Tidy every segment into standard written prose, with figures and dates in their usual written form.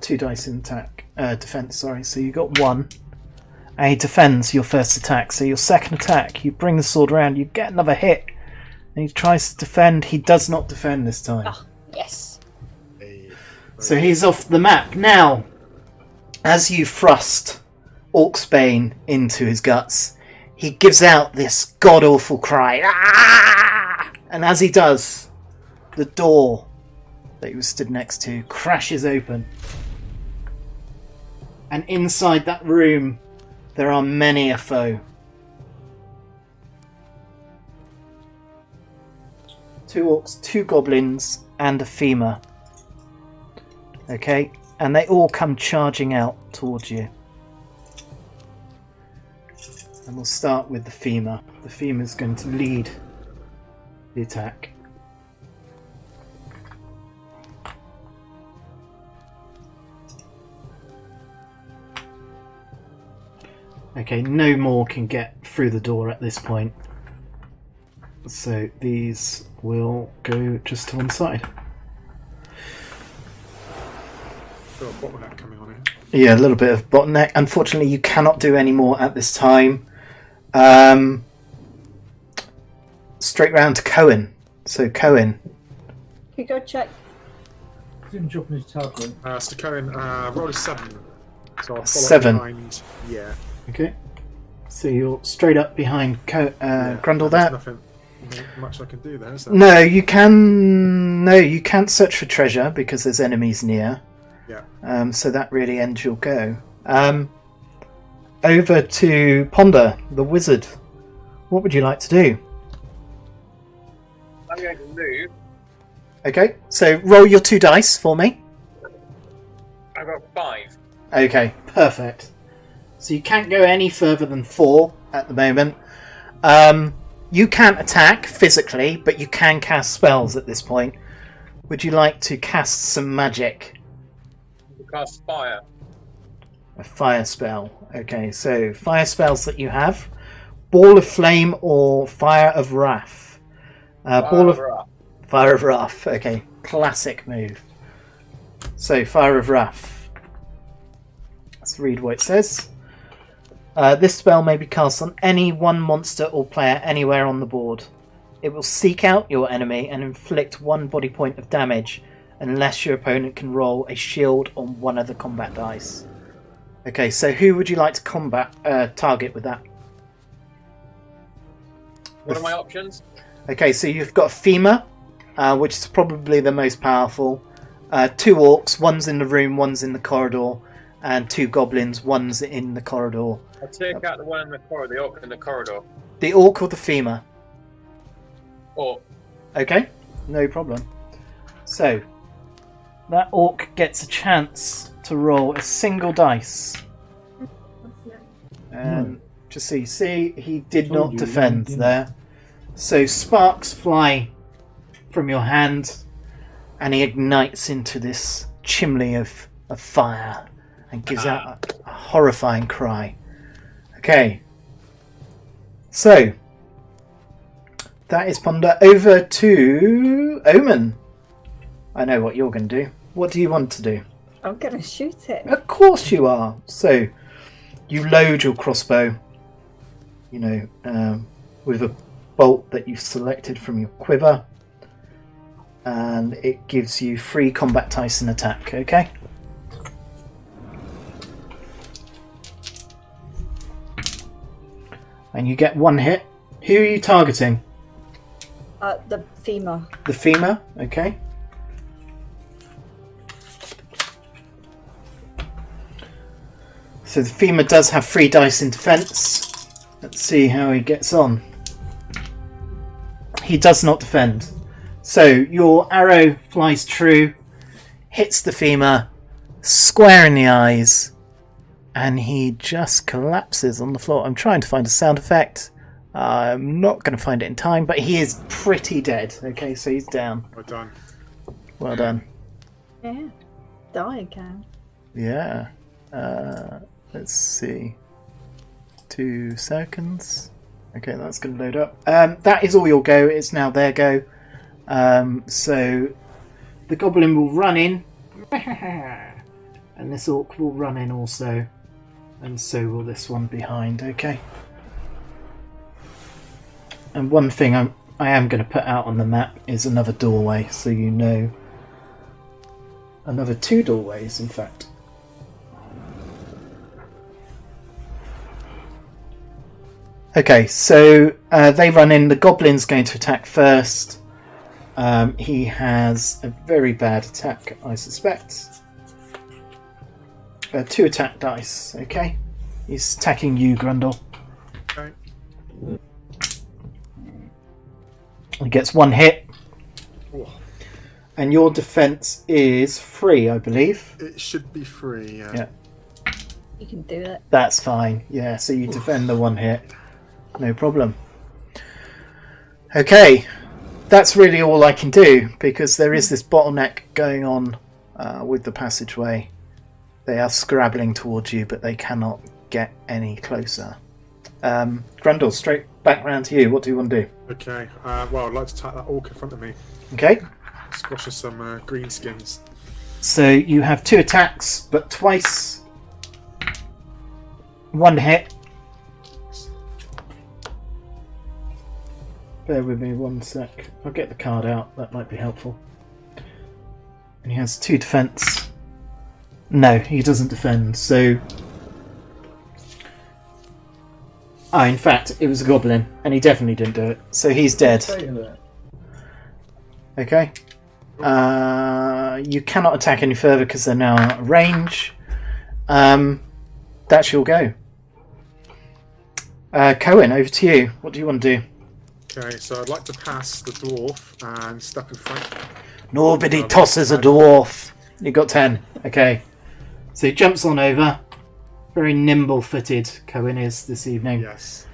2 dice in defense, sorry. So you got 1. And he defends your first attack. So your second attack, you bring the sword around, you get another hit. And he tries to defend. He does not defend this time. Oh, yes. So he's off the map. Now, as you thrust Orcsbane into his guts, he gives out this god-awful cry. Ah! And as he does, the door that he was stood next to crashes open. And inside that room, there are many a foe. 2 orcs, 2 goblins, and a femur. Okay, and they all come charging out towards you. And we'll start with the femur. The femur's going to lead the attack. Okay, no more can get through the door at this point. So these will go just to one side. Got a bottleneck coming on here. Yeah, a little bit of bottleneck. Unfortunately, you cannot do any more at this time. Straight round to Cohen. So Cohen. You go check. Didn't drop his target. So Cohen, roll a 7. So I'll follow 7. behind. Yeah. Okay. So you're straight up behind Grundle. There's That. nothing much I can do there, is there? No, you can. No, you can't search for treasure because there's enemies near. Yeah. So that really ends your go. Over to Ponder, the wizard. What would you like to do? I'm going to move. Okay, so roll your 2 dice for me. I've got 5. Okay, perfect. So you can't go any further than 4 at the moment. You can't attack physically, but you can cast spells at this point. Would you like to cast some magic? Cast fire. A fire spell. Okay, so fire spells that you have. Ball of Flame or Fire of Wrath. Fire of Wrath. Okay, classic move. So, Fire of Wrath. Let's read what it says. This spell may be cast on any one monster or player anywhere on the board. It will seek out your enemy and inflict 1 body point of damage unless your opponent can roll a shield on one of the combat dice. Okay, so who would you like to target with that? What are my options? Okay, so you've got a femur, which is probably the most powerful. 2 orcs, one's in the room, one's in the corridor, and 2 goblins, one's in the corridor. I'll take out the one in the corridor, the orc in the corridor. The orc or the femur? Orc. Okay, no problem. So, that orc gets a chance to roll a single dice. And just so you see, he did not defend there. So sparks fly from your hand, and he ignites into this chimney of fire and gives out a horrifying cry. Okay. So, that is Ponder. Over to Omen. I know what you're going to do. What do you want to do? I'm going to shoot it. Of course you are. So, you load your crossbow, with a bolt that you've selected from your quiver, and it gives you 3 combat dice in attack, okay? And you get 1 hit. Who are you targeting? The femur. The femur, okay. So the femur does have 3 dice in defense. Let's see how he gets on. He does not defend. So your arrow flies true, hits the femur, square in the eyes, and he just collapses on the floor. I'm trying to find a sound effect. I'm not going to find it in time, but he is pretty dead. Okay, so he's down. Well done. Well done. Yeah. Die again. Yeah. Let's see. 2 seconds. Okay, that's going to load up. That is all your go. It's now their go. So the goblin will run in And this orc will run in also. And so will this one behind, okay? And one thing I am going to put out on the map is another doorway, so you know. Another 2 doorways, in fact. Okay, so they run in. The goblin's going to attack first. He has a very bad attack, I suspect. 2 attack dice, okay? He's attacking you, Grundle. Okay. He gets 1 hit. Oh, And your defense is 3, I believe. it should be free. Yeah. You can do it. That's fine. Yeah, so you defend the 1 hit. No problem. Okay. That's really all I can do, because there is this bottleneck going on with the passageway. They are scrabbling towards you, but they cannot get any closer. Grundle, straight back round to you. What do you want to do? Okay. Well, I'd like to attack that orc in front of me. Okay. Squash us some green skins. So you have 2 attacks, but twice. 1 hit. Bear with me 1 sec. I'll get the card out. That might be helpful. And he has 2 defense. No, he doesn't defend. So, in fact, it was a goblin, and he definitely didn't do it. So he's dead. Okay. You cannot attack any further because they're now out of range. That's your go. Cohen, over to you. What do you want to do? Okay, so I'd like to pass the dwarf and step in front. Nobody tosses a dwarf. You got 10. Okay. So he jumps on over. Very nimble-footed Cohen is this evening. Yes.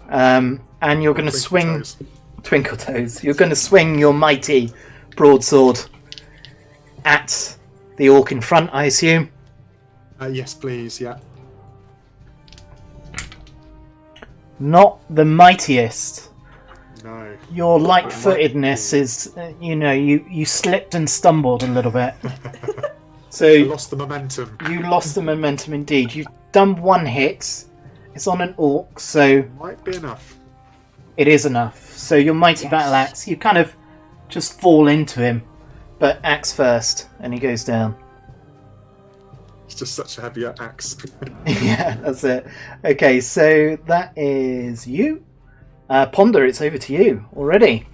And you're going to swing... Toes. Twinkle toes. You're going to swing your mighty broadsword at the orc in front, I assume. Yes, please. Yeah. Not the mightiest. No. Your light-footedness is, you slipped and stumbled a little bit. So I lost the momentum. you lost the momentum indeed. You've done 1 hit. It's on an orc, so Might be enough. it is enough. So your mighty battle axe, you kind of just fall into him, but axe first, and he goes down. It's just such a heavy axe. Yeah, that's it. Okay, so that is you. Ponder, it's over to you already.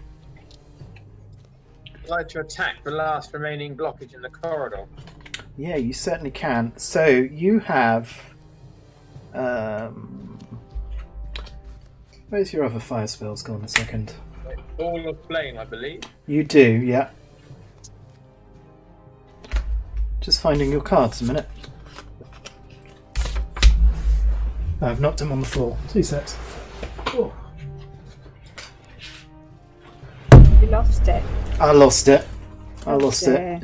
I'd like to attack the last remaining blockage in the corridor. Yeah, you certainly can. So you have... where's your other fire spells gone? A second. Ball of flame, I believe. You do, yeah. Just finding your cards a minute. I've knocked them on the floor. 2 sets. Oh. You lost it. I lost it.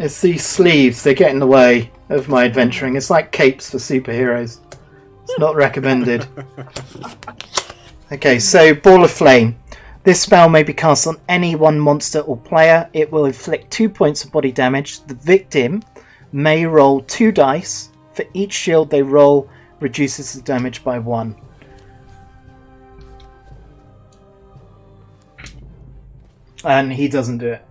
It's these sleeves. They get in the way of my adventuring. It's like capes for superheroes. It's not recommended. Okay, so Ball of Flame. This spell may be cast on any one monster or player. It will inflict 2 points of body damage. The victim may roll 2 dice. For each shield they roll, reduces the damage by 1. And he doesn't do it.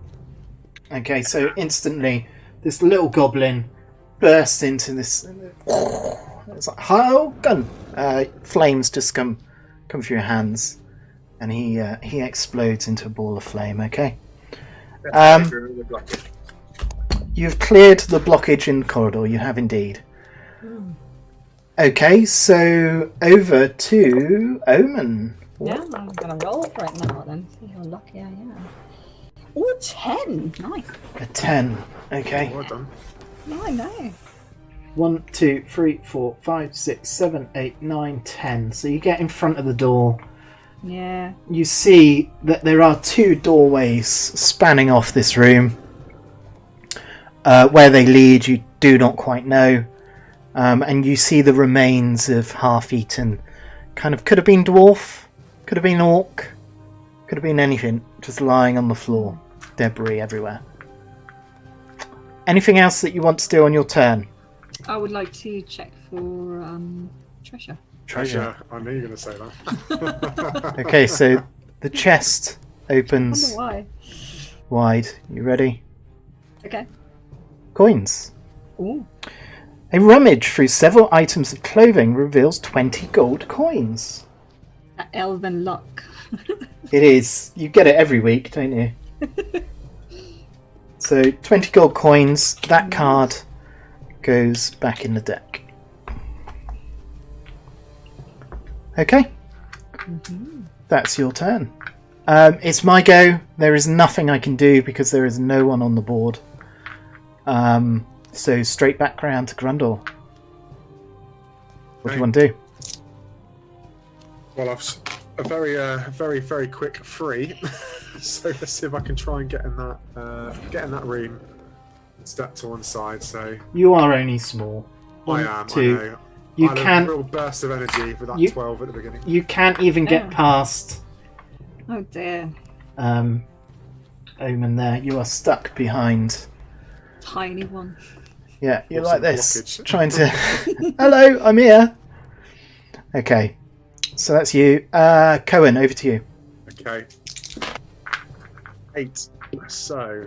Okay, so instantly this little goblin bursts into this. It's like, oh, gun! Flames just come through your hands, and he explodes into a ball of flame. Okay. Remove the blockage. You've cleared the blockage in the corridor. You have indeed. Okay, so over to Omen. Yeah, I'm going to roll for it now then. See how lucky I am. Ooh, 10. Nice. A 10. Okay. Well done. No, I know. 1, 2, 3, 4, 5, 6, 7, 8, 9, 10. So you get in front of the door. Yeah. You see that there are 2 doorways spanning off this room. Where they lead, you do not quite know. And you see the remains of half-eaten. Could have been dwarf, could have been orc, could have been anything. Just lying on the floor. Debris everywhere. Anything else that you want to do on your turn? I would like to check for treasure. Treasure. I knew you were going to say that. Okay, so the chest I opens wonder why. wide. You ready? Okay. Coins. Ooh. A rummage through several items of clothing reveals 20 gold coins. That elven luck. It is. You get it every week, don't you? So 20 gold coins. That card goes back in the deck. Okay. That's your turn. It's my go. There is nothing I can do because there is no one on the board. So straight back round to Grundle. What do you want to do? Well, I've a very quick free. So let's see if I can try and get in that room. Step to one side. So You are only small. I am. two. I know. You I had can't. a real burst of energy with that You- 12 at the beginning. You can't even get Oh. past Oh dear. Omen there. You are stuck behind. Tiny one. Yeah, you're Awesome like this, blockage. trying to. Hello, I'm here. Okay, so that's you. Cohen, over to you. Okay. 8. So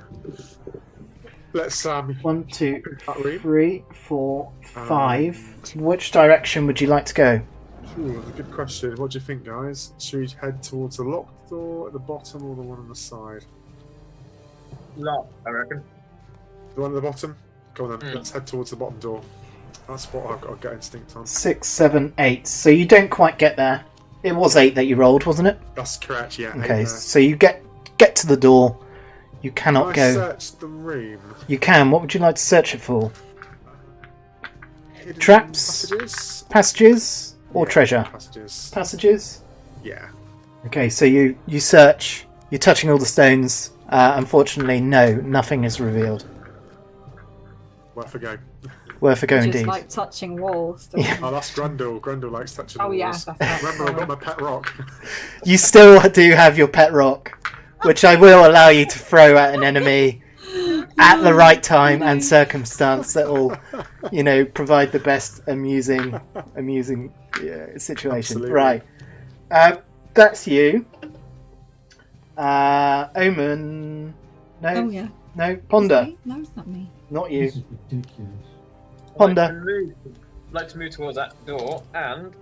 let's 1, 2, that room. 3, 4, 5. Which direction would you like to go? Ooh, that's a good question. What do you think, guys? Should we head towards the locked door at the bottom or the one on the side? Lock, I reckon. The one at the bottom? Go on then. Hmm. Let's head towards the bottom door. That's what I've got a gut instinct on. 6, 7, 8. So you don't quite get there. It was 8 that you rolled, wasn't it? That's correct, yeah. 8 Okay, there. so you get to the door. You cannot Can I go. search the room? You can. What would you like to search it for? Hidden Traps? Passages? Passages or Yeah, treasure? Passages. Passages. Yeah. Okay, so you search. You're touching all the stones. Unfortunately, no, nothing is revealed. Worth a go. Worth a go Just indeed. like touching walls. Yeah. Oh, that's Grundle. Grundle likes touching Oh the yeah, walls. that's right. Remember, I've got my pet rock. You still do have your pet rock, which I will allow you to throw at an enemy at the right time and circumstance that will, provide the best amusing situation. Absolutely. Right. That's you. Omen. No. Oh yeah. No. Ponder. Is it me? No, it's not me. Not you. This is ridiculous. Ponder. I'd like to move towards that door, and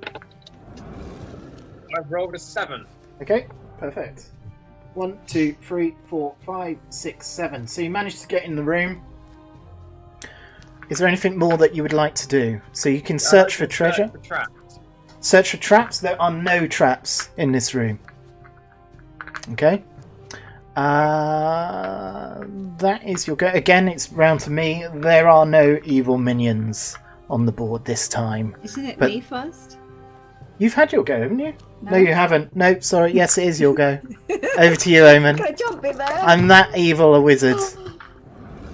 I've rolled a 7. Okay. Perfect. 1, 2, 3, 4, 5, 6, 7. So you managed to get in the room. Is there anything more that you would like to do? So you can search for treasure. For traps. Search for traps. There are no traps in this room. Okay. That is your go. Again, it's round to me. There are no evil minions on the board this time. Isn't it But- me first? You've had your go, haven't you? No, No. you haven't. No, sorry. Yes, it is your go. Over to you, Omen. Can I jump in there? I'm that evil a wizard.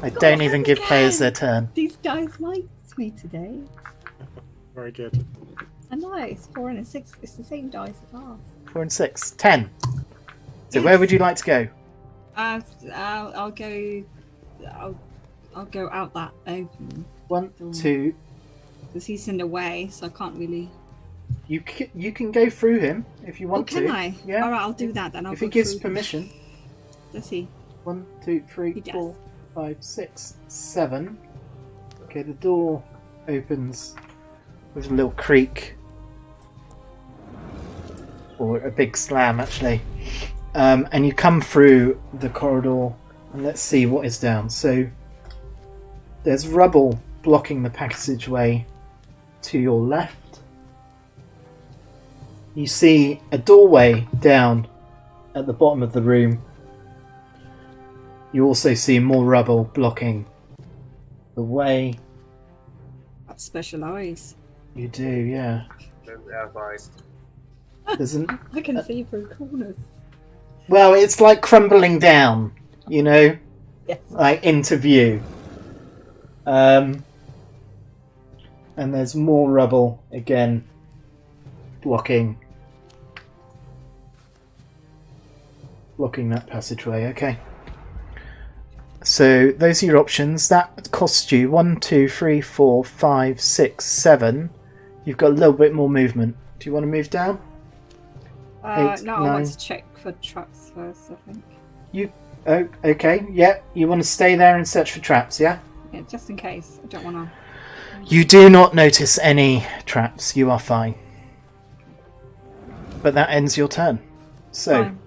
I God, don't even give again. players their turn. These dice liked me today. Very good. I know, it's 4 and a 6. It's the same dice as ours. 4 and 6. 10. So Yes. where would you like to go? I'll go. I'll go out that open 1, 2. because he's in the way, so I can't really. You can go through him if you Oh, want can to. I? Yeah. All right, I'll do that then. I'll If go he gives through. permission. Let's see. 1, 2, 3, He does. 4, 5, 6, 7. Okay, the door opens with a little creak. Or a big slam, actually. And you come through the corridor, and let's see what is down. So, there's rubble blocking the passageway to your left. You see a doorway down at the bottom of the room. You also see more rubble blocking the way. That's special eyes. You do, yeah. There's an, I can see through corners. well, it's like crumbling down, Yes. like into view. And there's more rubble again blocking that passageway. Okay. So those are your options. That costs you 1, 2, 3, 4, 5, 6, 7. You've got a little bit more movement. Do you want to move down? 8, no, 9. I want to check for traps first, I think. Oh, okay. Yeah, you want to stay there and search for traps, yeah? Yeah, just in case. I don't want to... You do not notice any traps. You are fine. But that ends your turn. So, Fine.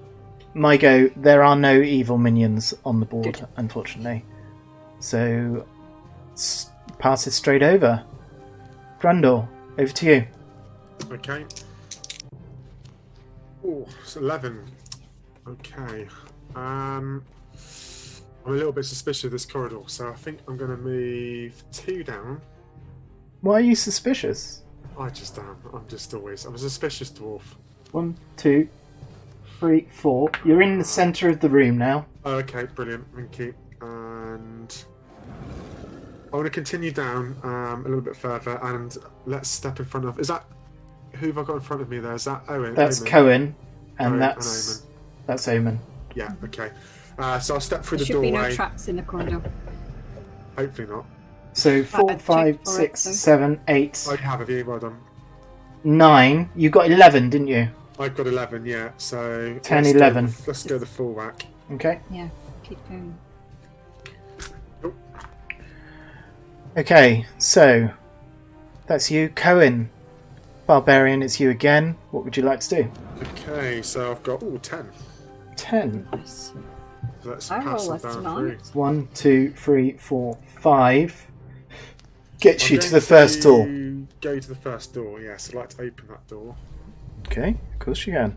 my go, there are no evil minions on the board, Good. unfortunately. So, pass it straight over. Grundle, over to you. Okay. Oh, it's 11. Okay. I'm a little bit suspicious of this corridor, so I think I'm going to move 2 down. Why are you suspicious? I just am. I'm a suspicious dwarf. 1, 2, 3, 4. You're in the centre of the room now. Oh, okay, brilliant. Thank you. And I want to continue down a little bit further, and let's step in front of. Is that who have I got in front of me? There is that Owen. That's Omen? Cohen, and Owen that's Omen. that's Omen. Yeah. Okay. So I'll step through There the should be doorway. no traps in the corridor. Hopefully not. So 4, check 5, for it, 6, so. 7, 8, I have you. Well done. 9. You got 11, didn't you? I've got 11. Yeah. So 10, let's 11. Let's go the full whack. Okay. Yeah, keep going. Okay, so that's you, Cohen. Barbarian, it's you again. What would you like to do? Okay. So I've got 10. 10. Nice. So let's I pass roll them less down than through. 1, 2, 3, 4, 5. Gets you I'm to going the first door. Go to the first door. Yes, I'd like to open that door. Okay, of course you can.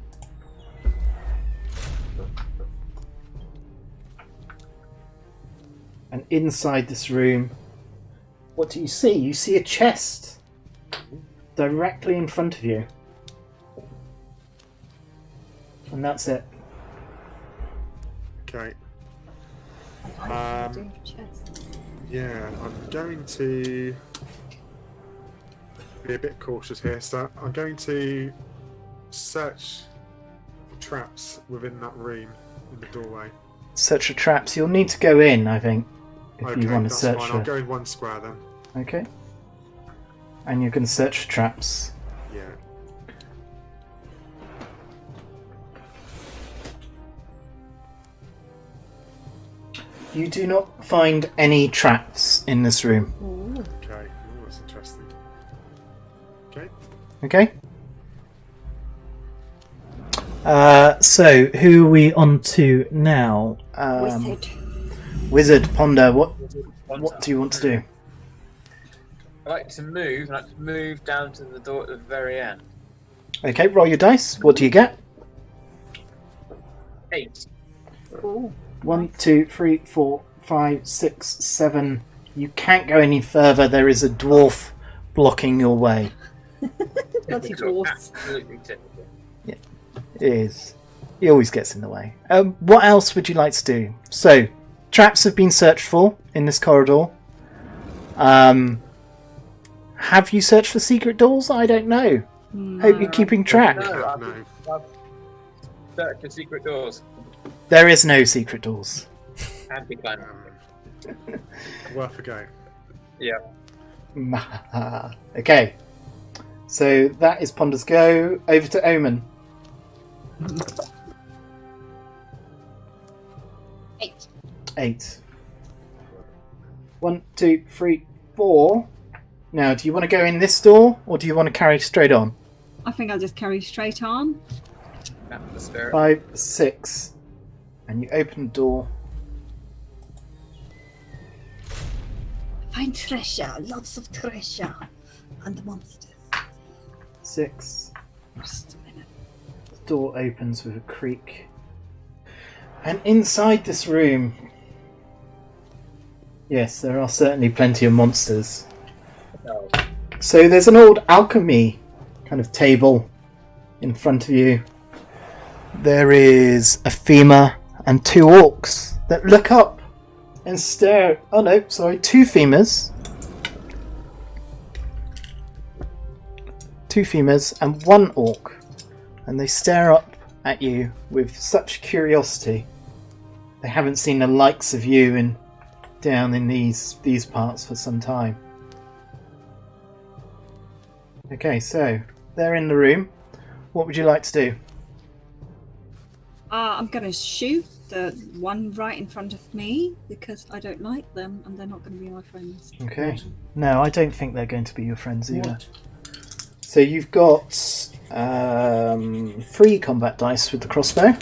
And inside this room, what do you see? You see a chest directly in front of you. And that's it. Okay. Do chest. Yeah, I'm going to be a bit cautious here. So I'm going to search for traps within that room in the doorway. Search for traps. You'll need to go in, I think, if Okay, you want to that's search fine. for. I'll go in one square then. Okay. And you're going to search for traps. Yeah. You do not find any traps in this room. Ooh. Okay. Ooh, that's interesting. Okay. Okay. So who are we on to now? Wizard. Wizard Ponder. What do you want to do? I'd like to move down to the door at the very end. Okay, roll your dice. What do you get? 8. Ooh. 1, 2, 3, 4, 5, 6, 7. You can't go any further. There is a dwarf blocking your way. Bloody dwarfs. Absolutely typical. It is. He always gets in the way. What else would you like to do? So, traps have been searched for in this corridor. Have you searched for secret doors? I don't know. Hope you're keeping track. No, No. I've searched for secret doors. There is no secret doors. And be climbing. Worth a go. Yeah. Okay. So that is Ponder's go. Over to Omen. 8. 8. 1, 2, 3, 4. Now, do you want to go in this door, or do you want to carry straight on? I think I'll just carry straight on. That's the spirit. 5, 6. And you open the door. Find treasure, lots of treasure. And monsters. 6. Just a minute. The door opens with a creak. And inside this room... Yes, there are certainly plenty of monsters. No. So there's an old alchemy kind of table in front of you. There is a femur and 2 orcs that look up and stare. Oh no, sorry, 2 femurs. 2 femurs and 1 orc. And they stare up at you with such curiosity. They haven't seen the likes of you in down in these parts for some time. Okay, so they're in the room. What would you like to do? I'm going to shoot the one right in front of me because I don't like them and they're not going to be my friends. Okay. No, I don't think they're going to be your friends either. What? So you've got 3 combat dice with the crossbow.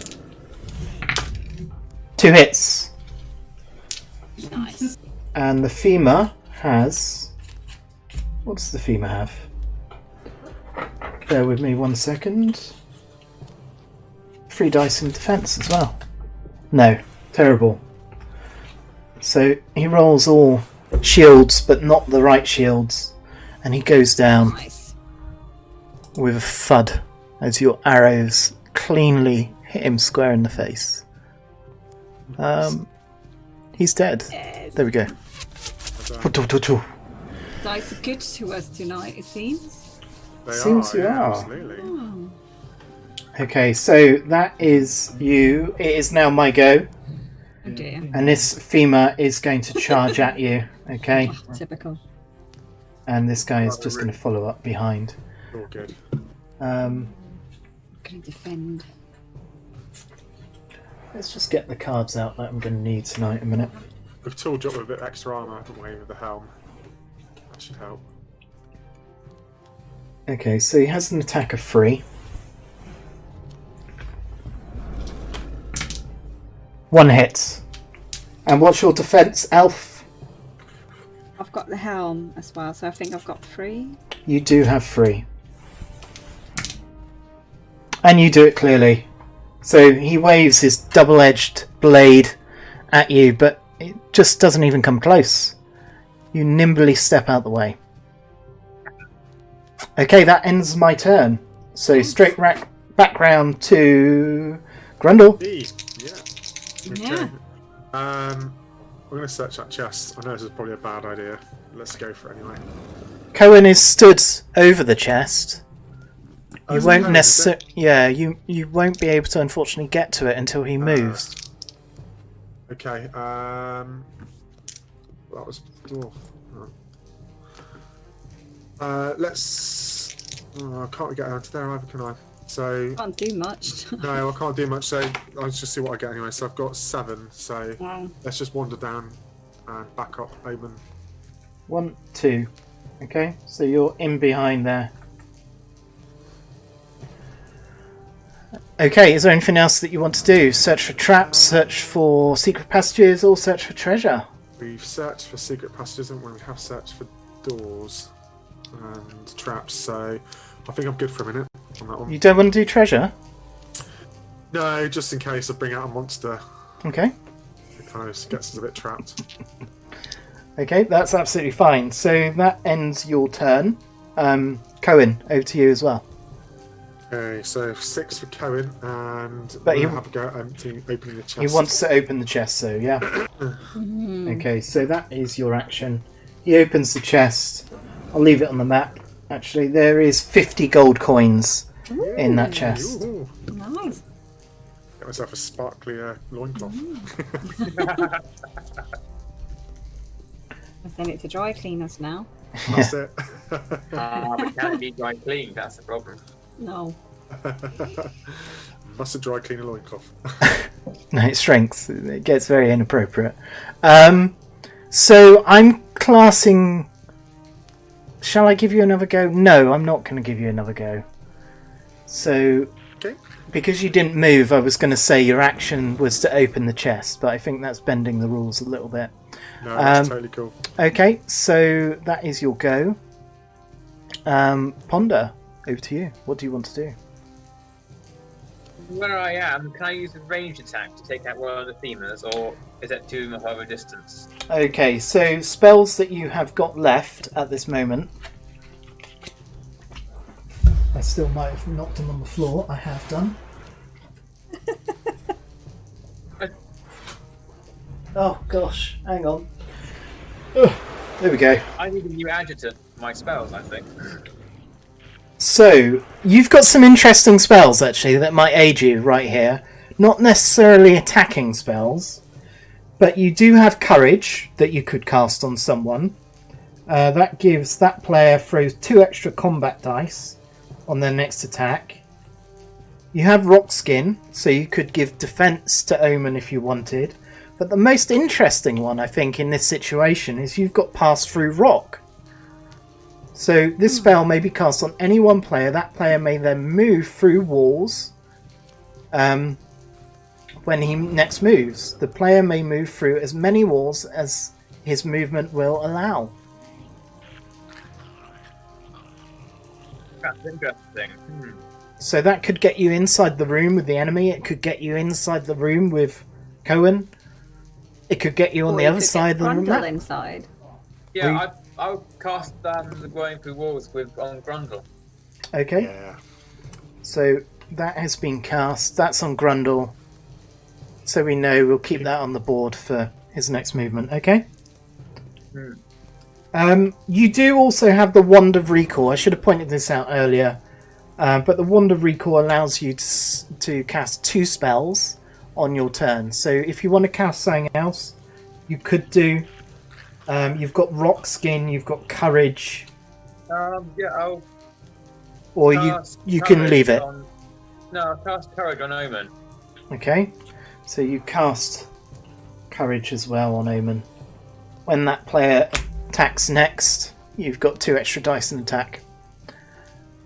2 hits. Nice. And the femur has... What does the femur have? Bear with me 1 second. 3 dice in defense as well. No, terrible. So he rolls all shields, but not the right shields, and he goes down Nice. with a thud as your arrows cleanly hit him square in the face. He's dead. Yes. There we go. Dice are good to us tonight, it seems. They Seems are, you yeah, are. absolutely. Oh. Okay, so that is you. It is now my go, Oh dear. and this femur is going to charge at you. Okay, Oh, typical. and this guy is just going to follow up behind. All good. Um, Can defend. let's just get the cards out that I'm going to need tonight. A minute. We've tooled up with a bit of extra armour, haven't we, with the helm? That should help. Okay, so he has an attack of 3. 1 hit. And what's your defense, Elf? I've got the helm as well, so I think I've got 3. You do have 3. And you do it clearly. So he waves his double-edged blade at you, but it just doesn't even come close. You nimbly step out the way. Okay, that ends my turn. So straight back round to Grundle. Indeed, yeah. Yeah. I'm going to search that chest. I know this is probably a bad idea. Let's go for it anyway. Cohen is stood over the chest. You is it won't Cohen, is necessarily. Yeah, you won't be able to unfortunately get to it until he moves. Okay, that was dwarf. Let's... Oh, I can't get down to there either, can I? So... Can't do much. No, I can't do much, so I'll just see what I get anyway. So I've got 7, so Wow. let's just wander down and back up Omen. 1, 2. Okay, so you're in behind there. Okay, is there anything else that you want to do? Search for traps, search for secret passages, or search for treasure? We've searched for secret passages, and we have searched for doors and traps, so I think I'm good for a minute on that one. You don't want to do treasure? No, just in case I bring out a monster. Okay. It kind of gets us a bit trapped. Okay, that's absolutely fine. So that ends your turn. Cohen, over to you as well. Okay, so 6 for Cohen, and But we'll he- have a go at opening the chest. He wants to open the chest, so yeah. Okay, so that is your action. He opens the chest. I'll leave it on the map. Actually, there is 50 gold coins in that chest. Ooh, Nice. get myself a sparkly loincloth. I send it to dry cleaners now. That's it. We can't be dry clean, that's the problem. No. Must have dry clean a loincloth. No, it shrinks. It gets very inappropriate. So I'm classing... Shall I give you another go? No, I'm not going to give you another go. So, Okay. because you didn't move, I was going to say your action was to open the chest, but I think that's bending the rules a little bit. No, that's totally cool. Okay, so that is your go. Ponder, over to you. What do you want to do? Where I am, can I use a ranged attack to take out one of the femurs, or is that too much of a distance? Okay, so spells that you have got left at this moment. I still might have knocked him on the floor. I have done. Oh gosh, hang on. Ugh, there we go. I need a new adjutant for my spells, I think. So, you've got some interesting spells actually that might aid you right here. Not necessarily attacking spells, But you do have courage that you could cast on someone. That gives that player throws 2 extra combat dice on their next attack. You have rock skin, so you could give defense to Omen if you wanted. But the most interesting one, I think, in this situation is you've got pass through rock. So this spell may be cast on any one player. That player may then move through walls. When he next moves, the player may move through as many walls as his movement will allow. That's interesting. So that could get you inside the room with the enemy. It could get you inside the room with Cohen. It could get you on Or the you other could side of get the room. Grundle inside. Yeah, I would cast the going through walls on Grundle. Okay, Yeah. so that has been cast. That's on Grundle. So we know we'll keep that on the board for his next movement, okay? You do also have the Wand of Recall. I should have pointed this out earlier. But the Wand of Recall allows you to cast 2 spells on your turn. So if you want to cast something else, you could do. You've got Rock Skin, you've got Courage. Yeah, I'll Or cast you can Courage leave it. No, I'll cast Courage on Omen. Okay, so you cast Courage as well on Omen. When that player attacks next, you've got 2 extra dice in attack.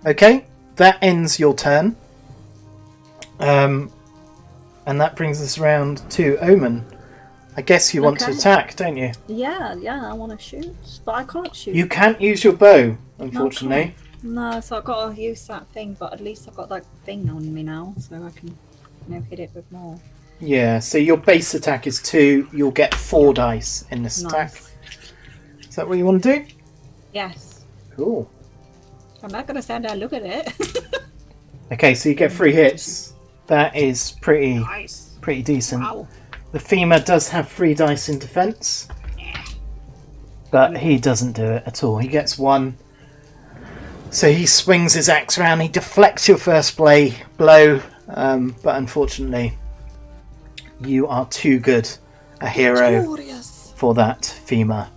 Okay, that ends your turn. And that brings us around to Omen. I guess you want to Okay. attack, don't you? Yeah, I want to shoot, but I can't shoot. You can't use your bow, unfortunately. No, so I've got to use that thing, but at least I've got that thing on me now, so I can hit it with more. Yeah, so your base attack is 2. You'll get 4 dice in this attack. Nice. Is that what you want to do? Yes. Cool. I'm not going to stand there and look at it. Okay, so you get 3 hits. That is pretty Nice. decent. Wow. The femur does have 3 dice in defense, but he doesn't do it at all. He gets 1. So he swings his axe around. He deflects your first blow, but unfortunately, you are too good a hero Glorious. for that femur.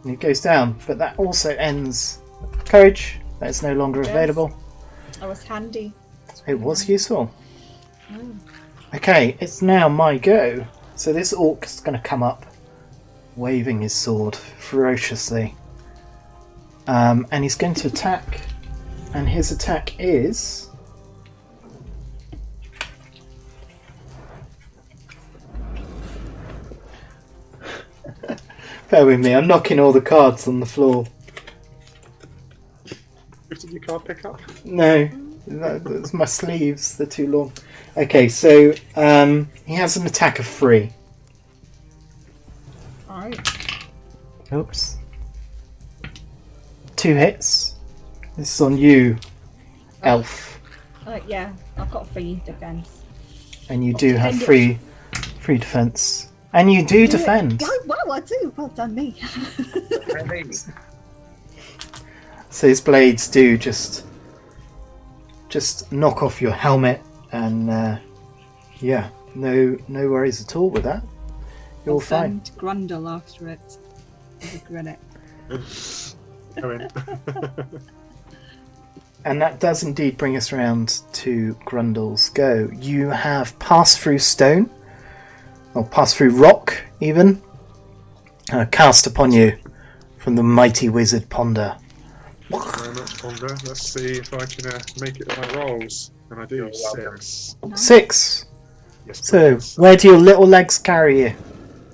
And it goes down, but that also ends Courage. That is no longer Yes. available. That was handy. It was useful. Mm. Okay, it's now my go. So this orc is going to come up, waving his sword ferociously. And he's going to attack. And his attack is... Bear with me, I'm knocking all the cards on the floor. Did you can't pick up? No, that's my sleeves, they're too long. Okay, so he has an attack of 3. Alright. Oops. 2 hits. This is on you, elf. Yeah, I've got 3 defense. And you do have 3 defense. And you do defend. Yeah, wow, I do. Well done, me. So his blades do just knock off your helmet, and yeah, no worries at all with that. You're all fine. Send Grundle after it. I regret it. Go in. And that does indeed bring us round to Grundle's go. You have passed through stone, or passed through rock even, cast upon you from the mighty wizard Ponder. Very much Ponder. Let's see if I can make it my rolls. And I do You're welcome. 6. 6. Yes, So, please. where do your little legs carry you?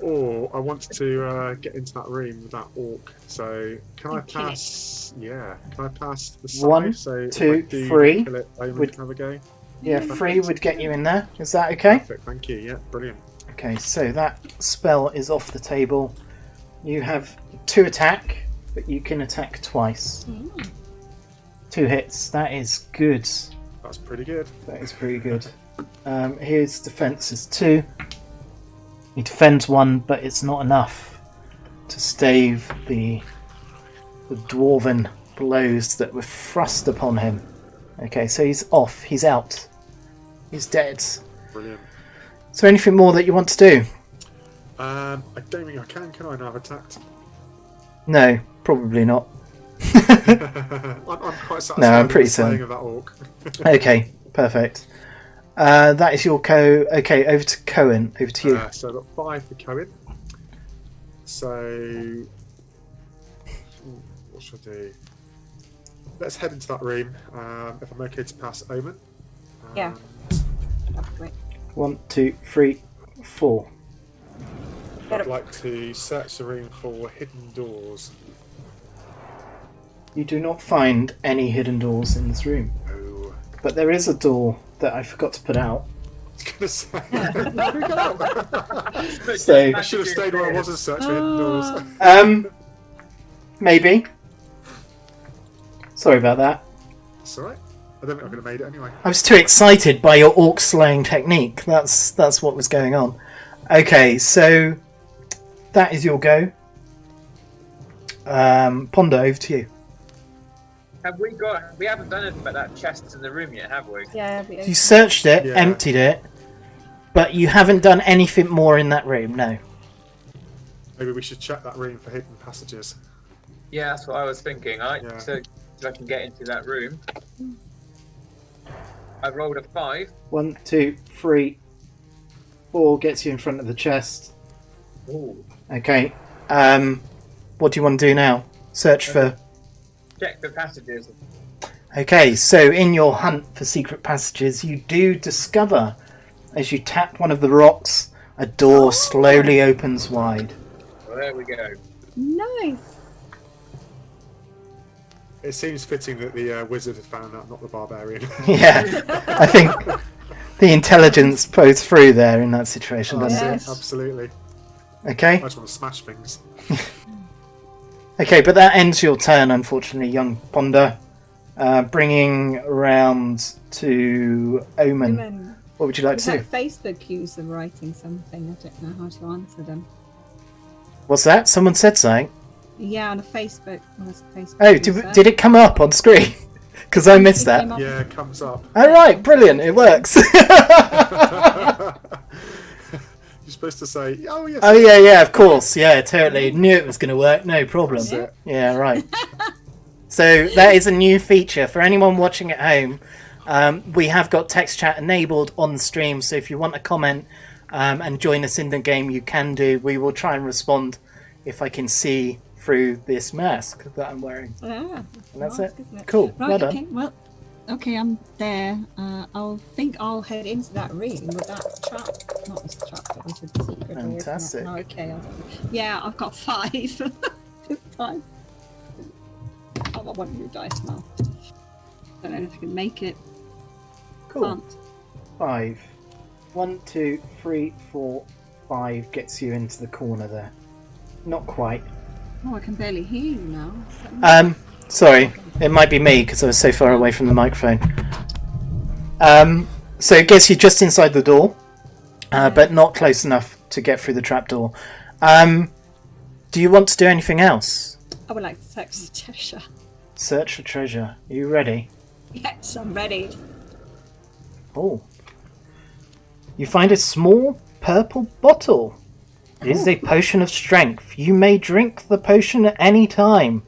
Or I want to get into that room with that orc. So can I And kill it. pass? Yeah. Can I pass the side? 1, so if 2, I do 3 Kill it, Omen would- can have a go. Yeah, 3 would get you in there. Is that okay? Perfect. Thank you. Yeah. Brilliant. Okay, so that spell is off the table. You have 2 attack, but you can attack twice. 2 hits. That is good. That's pretty good. That is pretty good. His defense is 2. He defends 1, but it's not enough to stave the dwarven blows that were thrust upon him. Okay, so he's off. He's out. He's dead. Brilliant. Is there anything more that you want to do? I don't think I can I now? I've attacked. No, probably not. I'm quite satisfied No, I'm with pretty the slaying certain. of that orc. Okay, perfect. That is your Okay, over to Cohen. Over to you. So I've got 5 for Cohen. So what should I do? Let's head into that room. If I'm okay to pass Omen. Yeah. That's great. 1, 2, 3, 4. I'd like to search the room for hidden doors. You do not find any hidden doors in this room, Oh. but there is a door that I forgot to put out. I was gonna say. No, we got out. So- I should have stayed where I was and searched for hidden doors. Maybe. Sorry about that. It's alright. I don't think I could have made it anyway. I was too excited by your orc slaying technique. That's what was going on. Okay, so that is your go. Ponder, over to you. We haven't done anything about that chest in the room yet, have we? Yeah. You searched it, Yeah. emptied it, but you haven't done anything more in that room, no. Maybe we should check that room for hidden passages. Yeah, that's what I was thinking. I Yeah. so if I can get into that room. I rolled a 5. 1, 2, 3, 4 gets you in front of the chest. Ooh. Okay. What do you want to do now? Search for... Check the passages. Okay, so in your hunt for secret passages, you do discover, as you tap one of the rocks, a door slowly opens wide. Well, there we go. Nice. It seems fitting that the wizard had found that, not the barbarian. Yeah, I think the intelligence goes through there in that situation, doesn't Yeah. it? Absolutely. Okay? I just want to smash things. Okay, but that ends your turn, unfortunately, young Ponder. Bringing round to Omen. Omen. What would you like Was to do? that Facebook user writing something? I don't know how to answer them. What's that? Someone said something? Yeah, on a Facebook. On a Facebook Oh, user. did it come up on screen? Because I missed It that. came up. Yeah, it comes up. All right, brilliant, it works. You're supposed to say, oh yes. Oh yeah, of course, yeah, totally. Knew it was going to work, no problem. That's it. Yeah, right. So that is a new feature for anyone watching at home. We have got text chat enabled on the stream, so if you want to comment and join us in the game, you can do. We will try and respond if I can see through this mask that I'm wearing. Yeah, And that's mask, it. isn't Cool, Right, well done. okay, well, okay, I'm there. I'll head into that room with that trap. Not this trap, but into the secret door. Fantastic. No, okay, yeah, I've got 5 this time. Oh, I want new dice now. Don't know if I can make it. Cool. Can't. 5. 1, 2, 3, 4, 5 gets you into the corner there. Not quite. Oh, I can barely hear you now. Is that me? Sorry, it might be me because I was so far away from the microphone. So it gets you just inside the door, but not close enough to get through the trapdoor. Do you want to do anything else? I would like to text the treasure. Search for treasure. Are you ready? Yes, I'm ready. Oh. You find a small purple bottle. It is a potion of strength. You may drink the potion at any time.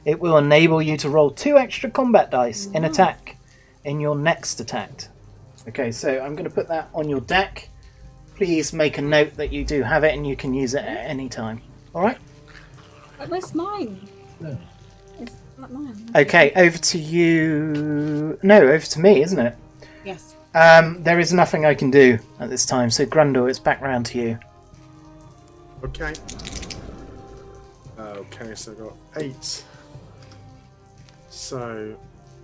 It will enable you to roll 2 extra combat dice in attack in your next attack. Okay, so I'm going to put that on your deck. Please make a note that you do have it and you can use it at any time. Alright? But where's mine? No. It's not mine. Okay, over to you. No, over to me, isn't it? Yes. There is nothing I can do at this time, so Grundle, it's back round to you. Okay. Okay, so I've got 8. So,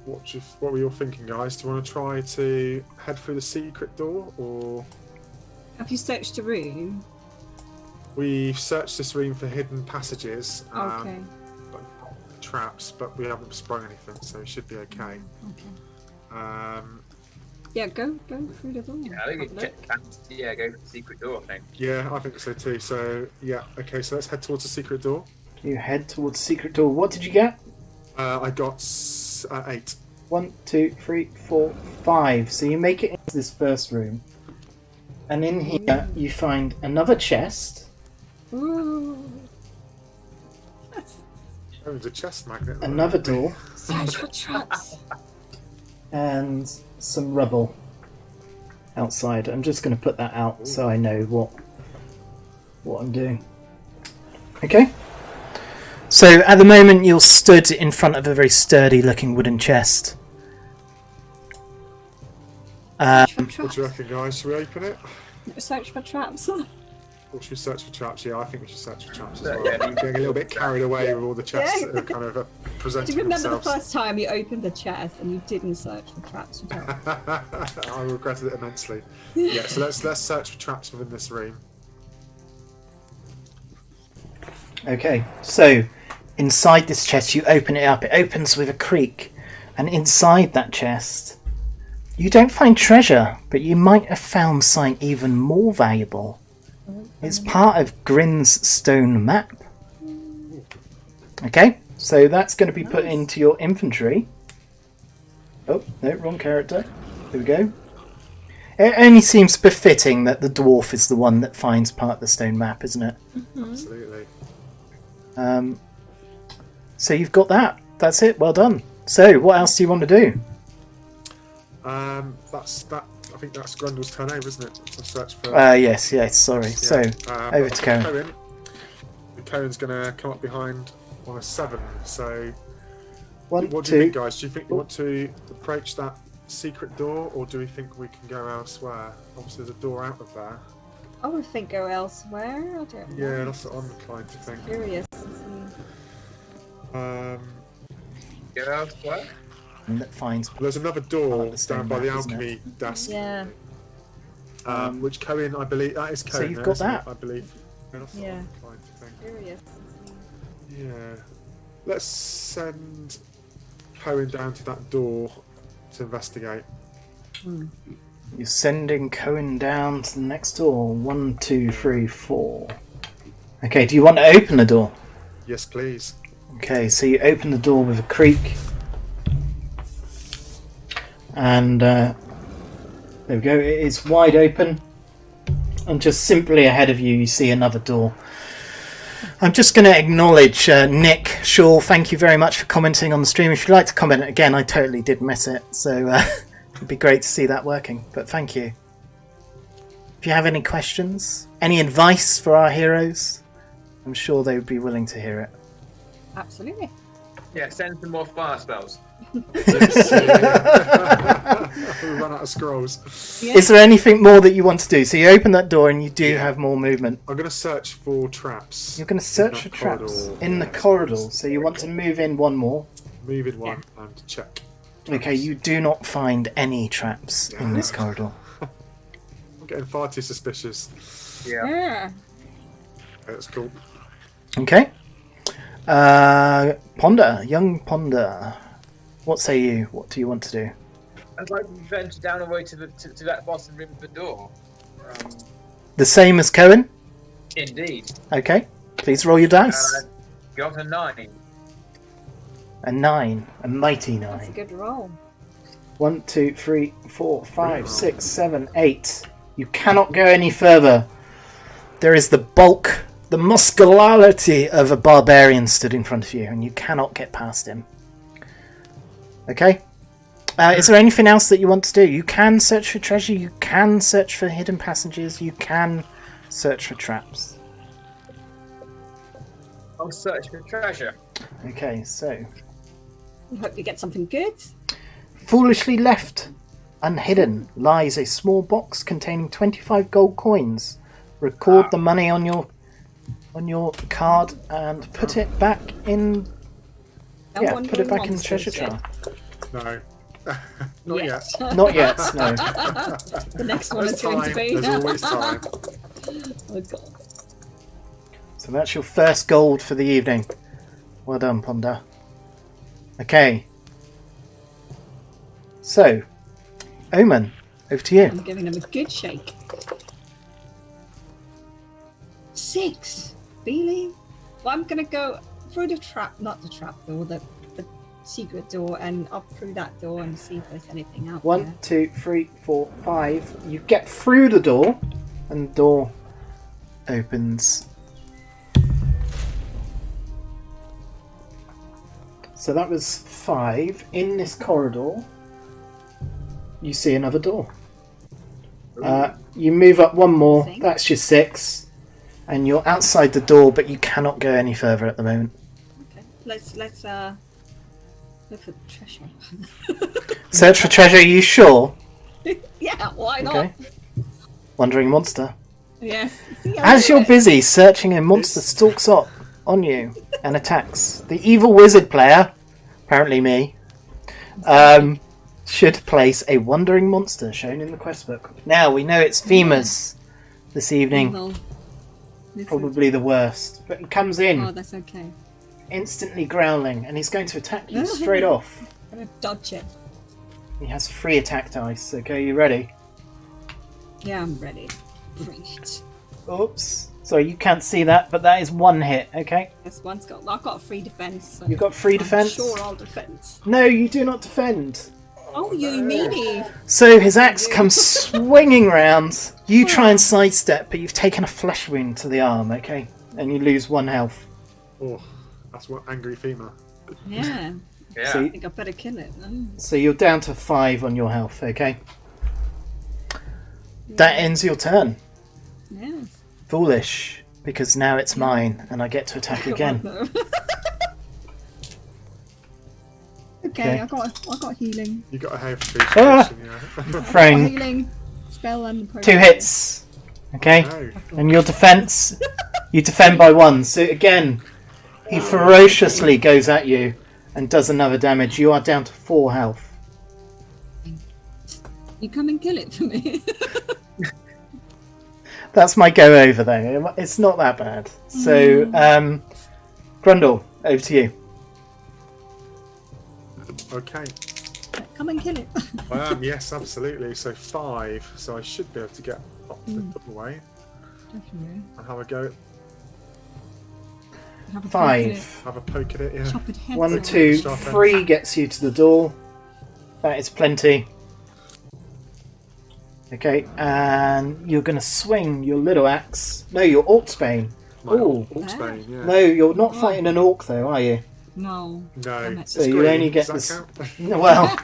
what were you thinking, guys? Do you want to try to head through the secret door, or Have you searched the room? we've searched this room for hidden passages, Okay. but not traps, but we haven't sprung anything, so it should be okay. Okay. Yeah, go through the door. Yeah, I think we check. Yeah, go for the secret door. I think. Yeah, I think so too. So, yeah, okay, so let's head towards the secret door. You head towards the secret door. What did you get? I got 8. 1, 2, 3, 4, 5. So you make it into this first room. And in here you find another chest Ooh. Owns a chest magnet. Another door, Search for traps. and some rubble outside. I'm just going to put that out so I know what I'm doing. Okay. So at the moment you're stood in front of a very sturdy looking wooden chest. Search for What traps. do you reckon, guys? Should we open it? Search for traps. Or should we search for traps? Yeah, I think we should search for traps as Yeah, well. yeah. I'm getting a little bit carried away with all the chests Yeah. that are kind of Do presenting you remember the themselves. first time you opened the chest and you didn't search for traps? I regretted it immensely. Yeah, so let's search for traps within this room. Okay, so inside this chest you open it up. It opens with a creak, and inside that chest you don't find treasure, but you might have found something even more valuable. It's part of Grin's stone map. Okay, so that's going to be put into your inventory. Oh, no, wrong character. There we go. It only seems befitting that the dwarf is the one that finds part of the stone map, isn't it? Absolutely. So you've got that. That's it. Well done. So, what else do you want to do? That's that. I think that's Grundle's turn over, isn't it? To search for. Yes, sorry. Yeah. So, over to Cohen. Cohen's going to come up behind on a 7. So, One, what do you two. think, guys? Do you think we want to approach that secret door, or do we think we can go elsewhere? Obviously, there's a door out of there. I would think go elsewhere. I don't know. Yeah, that's what I'm inclined to think. Curious to see. Go elsewhere. That finds. There's another I door like the stone down by the map, isn't alchemy desk, Yeah. which Cohen, I believe, that is Cohen. So you've there, got isn't it? that. I believe. Yeah, that's what Yeah. I'm inclined to think. Curious to see. Yeah. Let's send Cohen down to that door to investigate. You're sending Cohen down to the next door. 1, 2, 3, 4. Okay, do you want to open the door? Yes, please. Okay, so you open the door with a creak. And there we go, it is wide open. And just simply ahead of you, you see another door. I'm just going to acknowledge Nick Shaw. Thank you very much for commenting on the stream. If you'd like to comment again, I totally did miss it. So it'd be great to see that working. But thank you. If you have any questions, any advice for our heroes, I'm sure they would be willing to hear it. Absolutely. Yeah, send some more fire spells. We run out of scrolls. Yeah. Is there anything more that you want to do? So you open that door and you do have more movement. I'm going to search for traps. You're going to search for that traps corridor. in the Yeah, corridor. So you want to move in one more. Move in one and check. Okay, you do not find any traps in this corridor. I'm getting far too suspicious. Yeah. Yeah. That's cool. Okay. Ponder, young Ponder. What say you? What do you want to do? I'd like to venture down the way to that bottom rim of the door. The same as Cohen? Indeed. Okay. Please roll your dice. Got a 9. A 9. A mighty That's a 9. good roll. 1, 2, 3, 4, 5, 6, 7, 8. You cannot go any further. There is the bulk, the muscularity of a barbarian stood in front of you, and you cannot get past him. Okay? Is there anything else that you want to do? You can search for treasure, you can search for hidden passages, you can search for traps. I'll search for treasure. Okay, so... We hope you get something good. Foolishly left unhidden lies a small box containing 25 gold coins. Record the money on your card and put it back in. No one Put it back in the wants treasure it. jar. No. Not yet. Not yet, no. The next one There's is going to time. be. There's always time. Oh, God. So that's your first gold for the evening. Well done, Ponder. Okay. So, Omen, over to you. I'm giving him a good shake. 6. Really? Well, I'm going to go through the trap, not the trap door, the secret door, and up through that door and see if there's anything out 1, there. 2, 3, 4, 5. You get through the door, and the door opens So that was 5. In this corridor, you see another door. You move up one more. That's your 6. And you're outside the door, but you cannot go any further at the moment. Okay. Let's look for treasure. Search for treasure, are you sure? Yeah, why not? Okay. Wandering monster. Yes. As you're busy searching, a monster stalks up on you and attacks. The evil wizard player, apparently me, should place a wandering monster shown in the quest book. Now we know it's Femus this evening. Evil. Probably the worst. But he comes in, Oh, that's okay. instantly growling, and he's going to attack you straight off. I'm gonna dodge it. He has 3 attack dice. Okay, you ready? Yeah, I'm ready. Bring it. Oops. Sorry, you can't see that, but that is 1 hit, okay? This one's got. I've got 3 defense. So You've got 3 I'm defense? sure I'll defend. No, you do not defend. Oh, you meanie! So his axe comes swinging round. You try and sidestep, but you've taken a flesh wound to the arm, okay? And you lose 1 health. Oh, that's what angry female. Yeah. Yeah. So, I think I better kill it. so you're down to 5 on your health, okay? That ends your turn. Yes. Foolish, because now it's mine, and I get to attack again. Okay, I got healing. You got a health Ah! boostation, yeah. I got Thrown healing spell and 2 hits, okay? No. And your defense, you defend by 1. So again, he ferociously goes at you and does another damage. You are down to 4 health. You come and kill it for me. That's my go over though. It's not that bad. So, Grundle, over to you. Okay. Come and kill it. I am, yes, absolutely. So 5. So I should be able to get up the double way. Definitely. And have a go. Have a 5. Have a poke at it, yeah. Chop it heads 1, off. 2, 3 gets you to the door. That is plenty. Okay, and you're going to swing your little axe. No, your Orcsbane. My Ooh. Orcsbane, yeah. No, you're not fighting an orc though, are you? No. No. So It's you green, only get does this- that count? Well,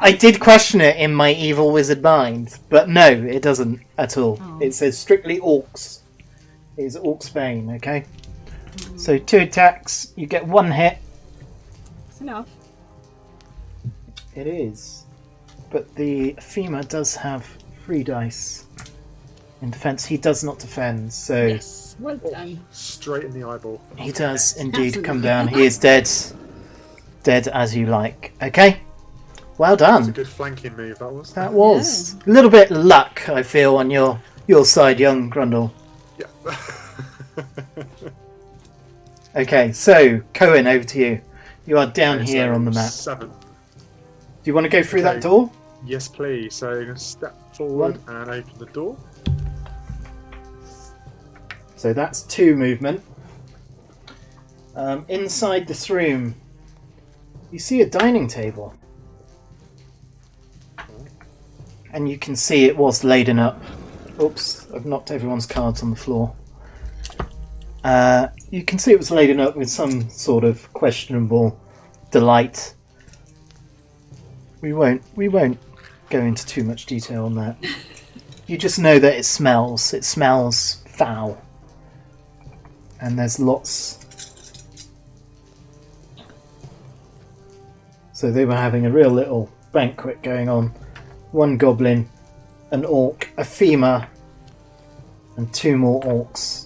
I did question it in my evil wizard mind, but no, it doesn't at all. Oh. It says strictly orcs. It is Orcsbane, okay? So 2 attacks, you get 1 hit. It's enough. It is. But the Fema does have 3 dice in defense. He does not defend, so Yes. Well done. Straight in the eyeball. he does indeed Absolutely. come down. He is dead. Dead as you like. Okay. Well That was done. a good flanking move, that was. That was a little bit luck, I feel, on your side, young Grundle. Yeah. Okay, so Cohen, over to you. You are down Okay, here so on the map. 7. Do you want to go through that Okay. door? Yes, please. So I'm going to step forward and open the door. So that's 2 movement. Inside this room, you see a dining table. And you can see it was laden up. Oops, I've knocked everyone's cards on the floor. You can see it was laden up with some sort of questionable delight. We won't go into too much detail on that. You just know that it smells. It smells foul. And there's lots. So they were having a real little banquet going on. 1 goblin, an orc, a Fema, and 2 more orcs.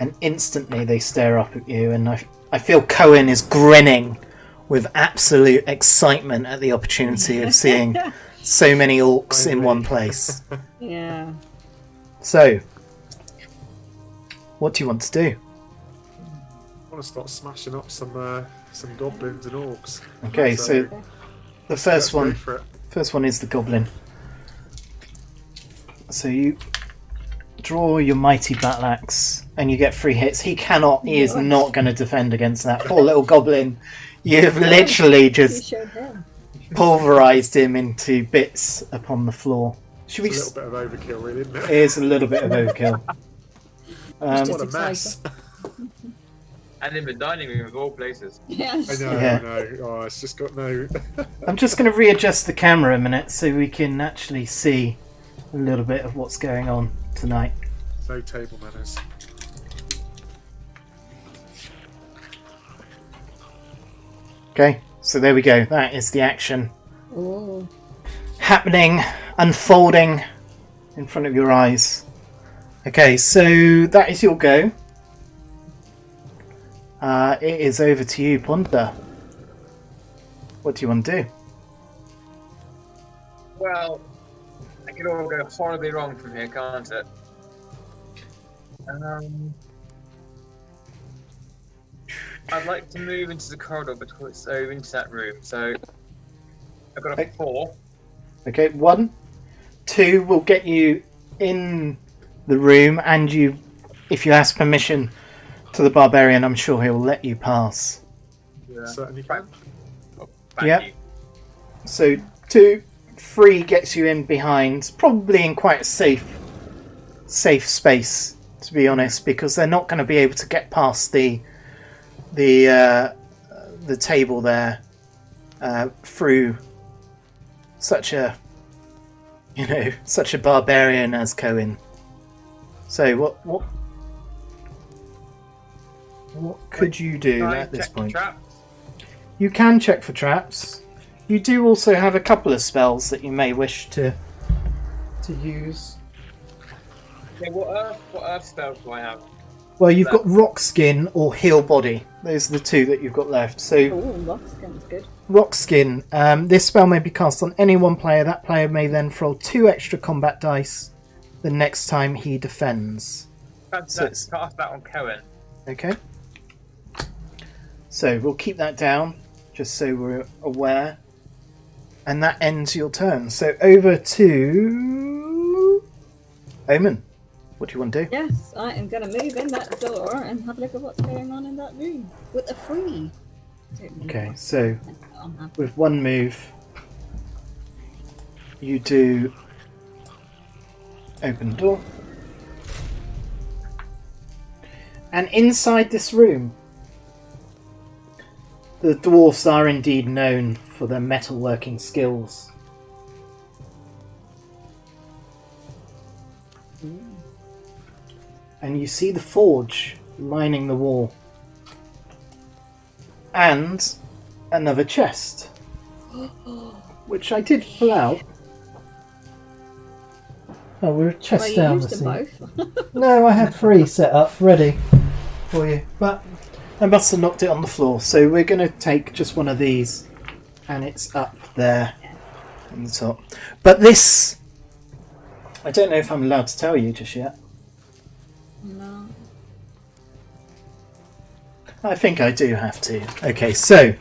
And instantly they stare up at you, and I feel Cohen is grinning with absolute excitement at the opportunity of seeing so many orcs in one place. Yeah. So, what do you want to do? I want to start smashing up some goblins and orcs. Okay, so the first let's go one, for it. first one is the goblin. So you draw your mighty battle axe, and you get 3 hits. He is not going to defend against that. Poor little goblin. You've literally You just showed him. pulverized him into bits upon the floor. Should we? It's a little bit of overkill, really, isn't It it? is a little bit of overkill. What a It's mess. And in the dining room of all places. Yes. I know, Yeah. I know. Oh, it's just got no. I'm just going to readjust the camera a minute so we can actually see a little bit of what's going on tonight. No table manners. Okay, so there we go. That is the action Oh. happening, unfolding in front of your eyes. Okay, so that is your go. It is over to you, Ponder. What do you want to do? Well, it could all go horribly wrong from here, can't it? I'd like to move into the corridor into that room. So I've got a 4. Okay, 1, 2 will get you in the room, and you, if you ask permission to the barbarian, I'm sure he'll let you pass. Yeah. Certainly can. Thank Yep. you. So 2, 3 gets you in behind, probably in quite a safe space, to be honest, because they're not going to be able to get past the table there through such a barbarian as Cohen. So what could you do Can I at this check point? traps? You can check for traps. You do also have a couple of spells that you may wish to use. Okay, what earth spells do I have? Well, you've got Rock Skin or Heal Body. Those are the two that you've got left. So, Oh, Rockskin's good. Rock Skin. This spell may be cast on any one player. That player may then throw 2 extra combat dice the next time he defends. Cast So it's- that on Cohen. Okay. So we'll keep that down, just so we're aware. And that ends your turn. So over to Omen. What do you want to do? Yes, I am going to move in that door and have a look at what's going on in that room with a 3. Okay, so I'm happy. with 1 move, you do open the door. And inside this room, the dwarfs are indeed known for their metalworking skills. And you see the forge lining the wall. And another chest, which I did pull out. Oh, we're chest Well, down. you used them I see. both. No, I had 3 set up ready for you, but I must have knocked it on the floor. So we're going to take just one of these, and it's up there on the top. But this, I don't know if I'm allowed to tell you just yet. No. I think I do have to. Okay, so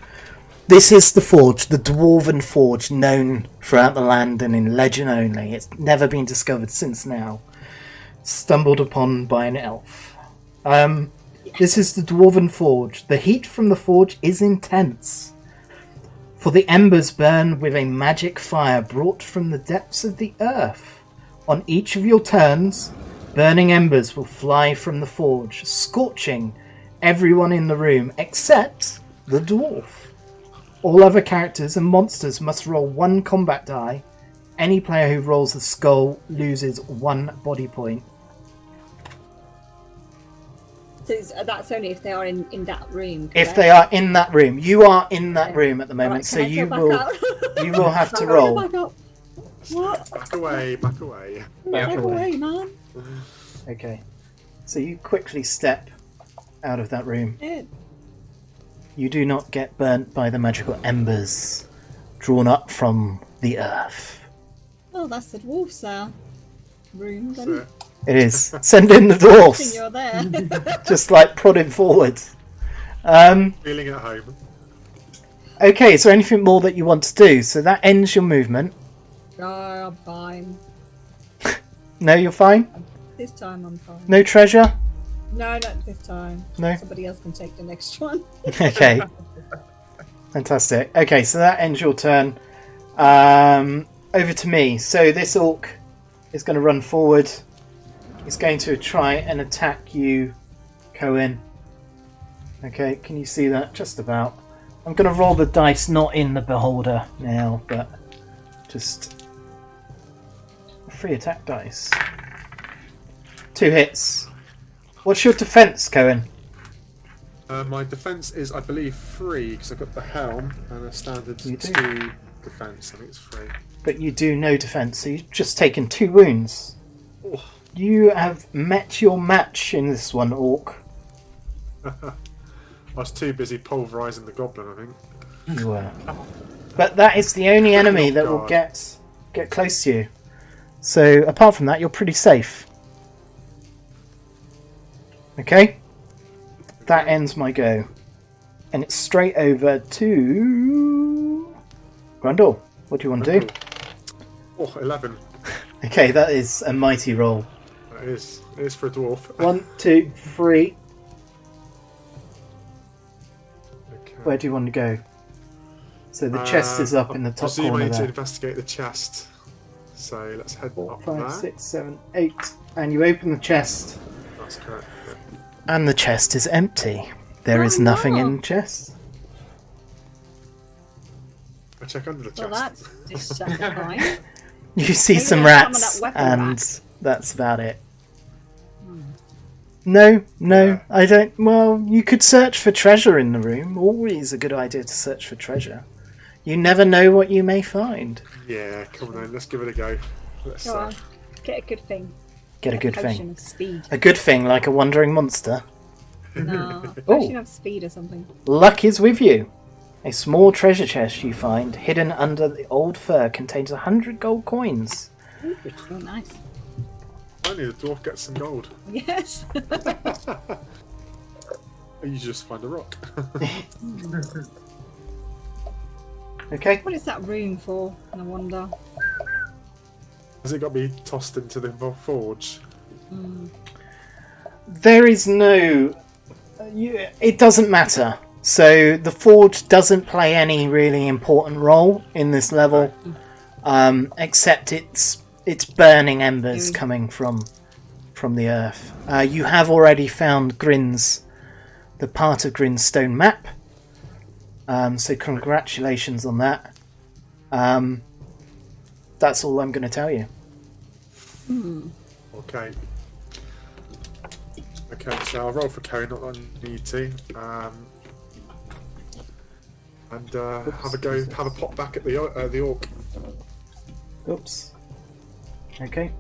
this is the forge, the Dwarven forge, known throughout the land and in legend only. It's never been discovered since now. Stumbled upon by an elf. This is the Dwarven forge. The heat from the forge is intense, for the embers burn with a magic fire brought from the depths of the earth. On each of your turns, burning embers will fly from the forge, scorching everyone in the room except the dwarf. All other characters and monsters must roll 1 combat die. Any player who rolls the skull loses 1 body point. So that's only if they are in that room. If correct? they are in that room, you are in that room at the moment, Alright, so can I you go back will out? you will have to I'm going roll. back up. What? Back away, back away. Back away, man. Okay, so you quickly step out of that room. Yeah. You do not get burnt by the magical embers drawn up from the earth. Oh, that's the dwarf's room. So, Then. It is. Send in the Watching dwarfs. you're there. Just like prodding forward. feeling at home. Okay, is there anything more that you want to do? So that ends your movement. Oh, I'm fine. No, you're fine? This time I'm fine. No treasure? No, not this time. No? Somebody else can take the next one. Okay. Fantastic. Okay, so that ends your turn. Over to me. So this orc is going to run forward. He's going to try and attack you, Cohen. Okay, can you see that? Just about. I'm going to roll the dice not in the beholder now, but just 3 attack dice. 2 hits. What's your defense, Cohen? My defense is, I believe, 3 because I've got the helm and a standard 2 defense. I think it's 3. But you do no defense, so you've just taken 2 wounds. Oh. You have met your match in this one, Orc. I was too busy pulverising the goblin, I think. You were. But that is the only enemy Oh, that will God. get close to you. So apart from that, you're pretty safe. Okay? That ends my go. And it's straight over to... Grundle, what do you want to do? Oh, 11. Okay, that is a mighty roll. That is. It is for a dwarf. 1, 2, 3. Okay. Where do you want to go? So the chest is up in the top presume I corner need to there. investigate the chest. So let's head 4, up 5, there. 6, 7, 8. And you open the chest. That's correct. Yeah. And the chest is empty. There is nothing in the chest. I check under the Well, chest. that's dissatisfying. You see Maybe some there's some of rats, that weapon and back. that's about it. No, Yeah. I don't. Well, you could search for treasure in the room. Always a good idea to search for treasure. You never know what you may find. Yeah, come on then, let's give it a go. Let's Go on, get a good thing. Get a good potion thing. of speed. A good thing, like a wandering monster. No, a Oh. potion of speed or something. Luck is with you. A small treasure chest you find, hidden under the old fur, contains 100 gold coins. Oh, nice. Only the dwarf gets some gold. Yes. You just find a rock. Okay. What is that room for? I wonder. Has it got to be tossed into the forge? There is no... It doesn't matter. So the forge doesn't play any really important role in this level, except it's burning embers coming from the earth. You have already found the part of Grin's stone map, so congratulations on that. That's all I'm going to tell you. Okay. Okay, so I'll roll for carry, not that I need to. And have a go, have a pop back at the orc. Oops. Okay.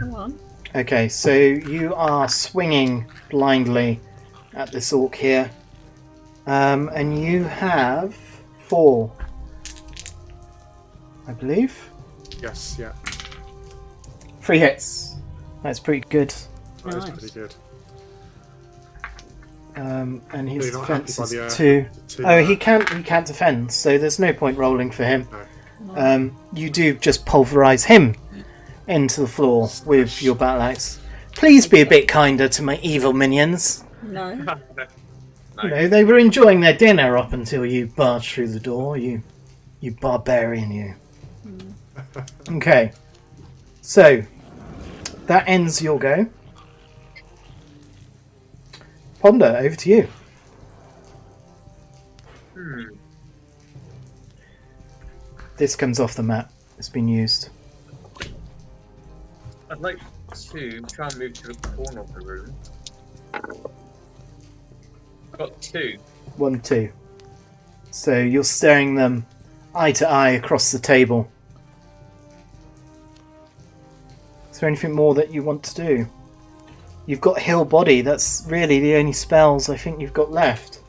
Come on. Okay, so you are swinging blindly at this orc here. And you have 4, I believe. Yes, yeah. 3 hits. That's pretty good. That is Nice. pretty good. And his You're not happy defense by is the, 2. two, Oh, he can't defend, so there's no point rolling for him. No. You do just pulverize him into the floor with your battle axe. Please be a bit kinder to my evil minions. No. You know, they were enjoying their dinner up until you barged through the door. You barbarian, you. Okay. So, that ends your go. Ponder, over to you. This comes off the map. It's been used. I'd like to try and move to the corner of the room. Got 2. 1, 2. So you're staring them eye to eye across the table. Is there anything more that you want to do? You've got Heal Body. That's really the only spells I think you've got left.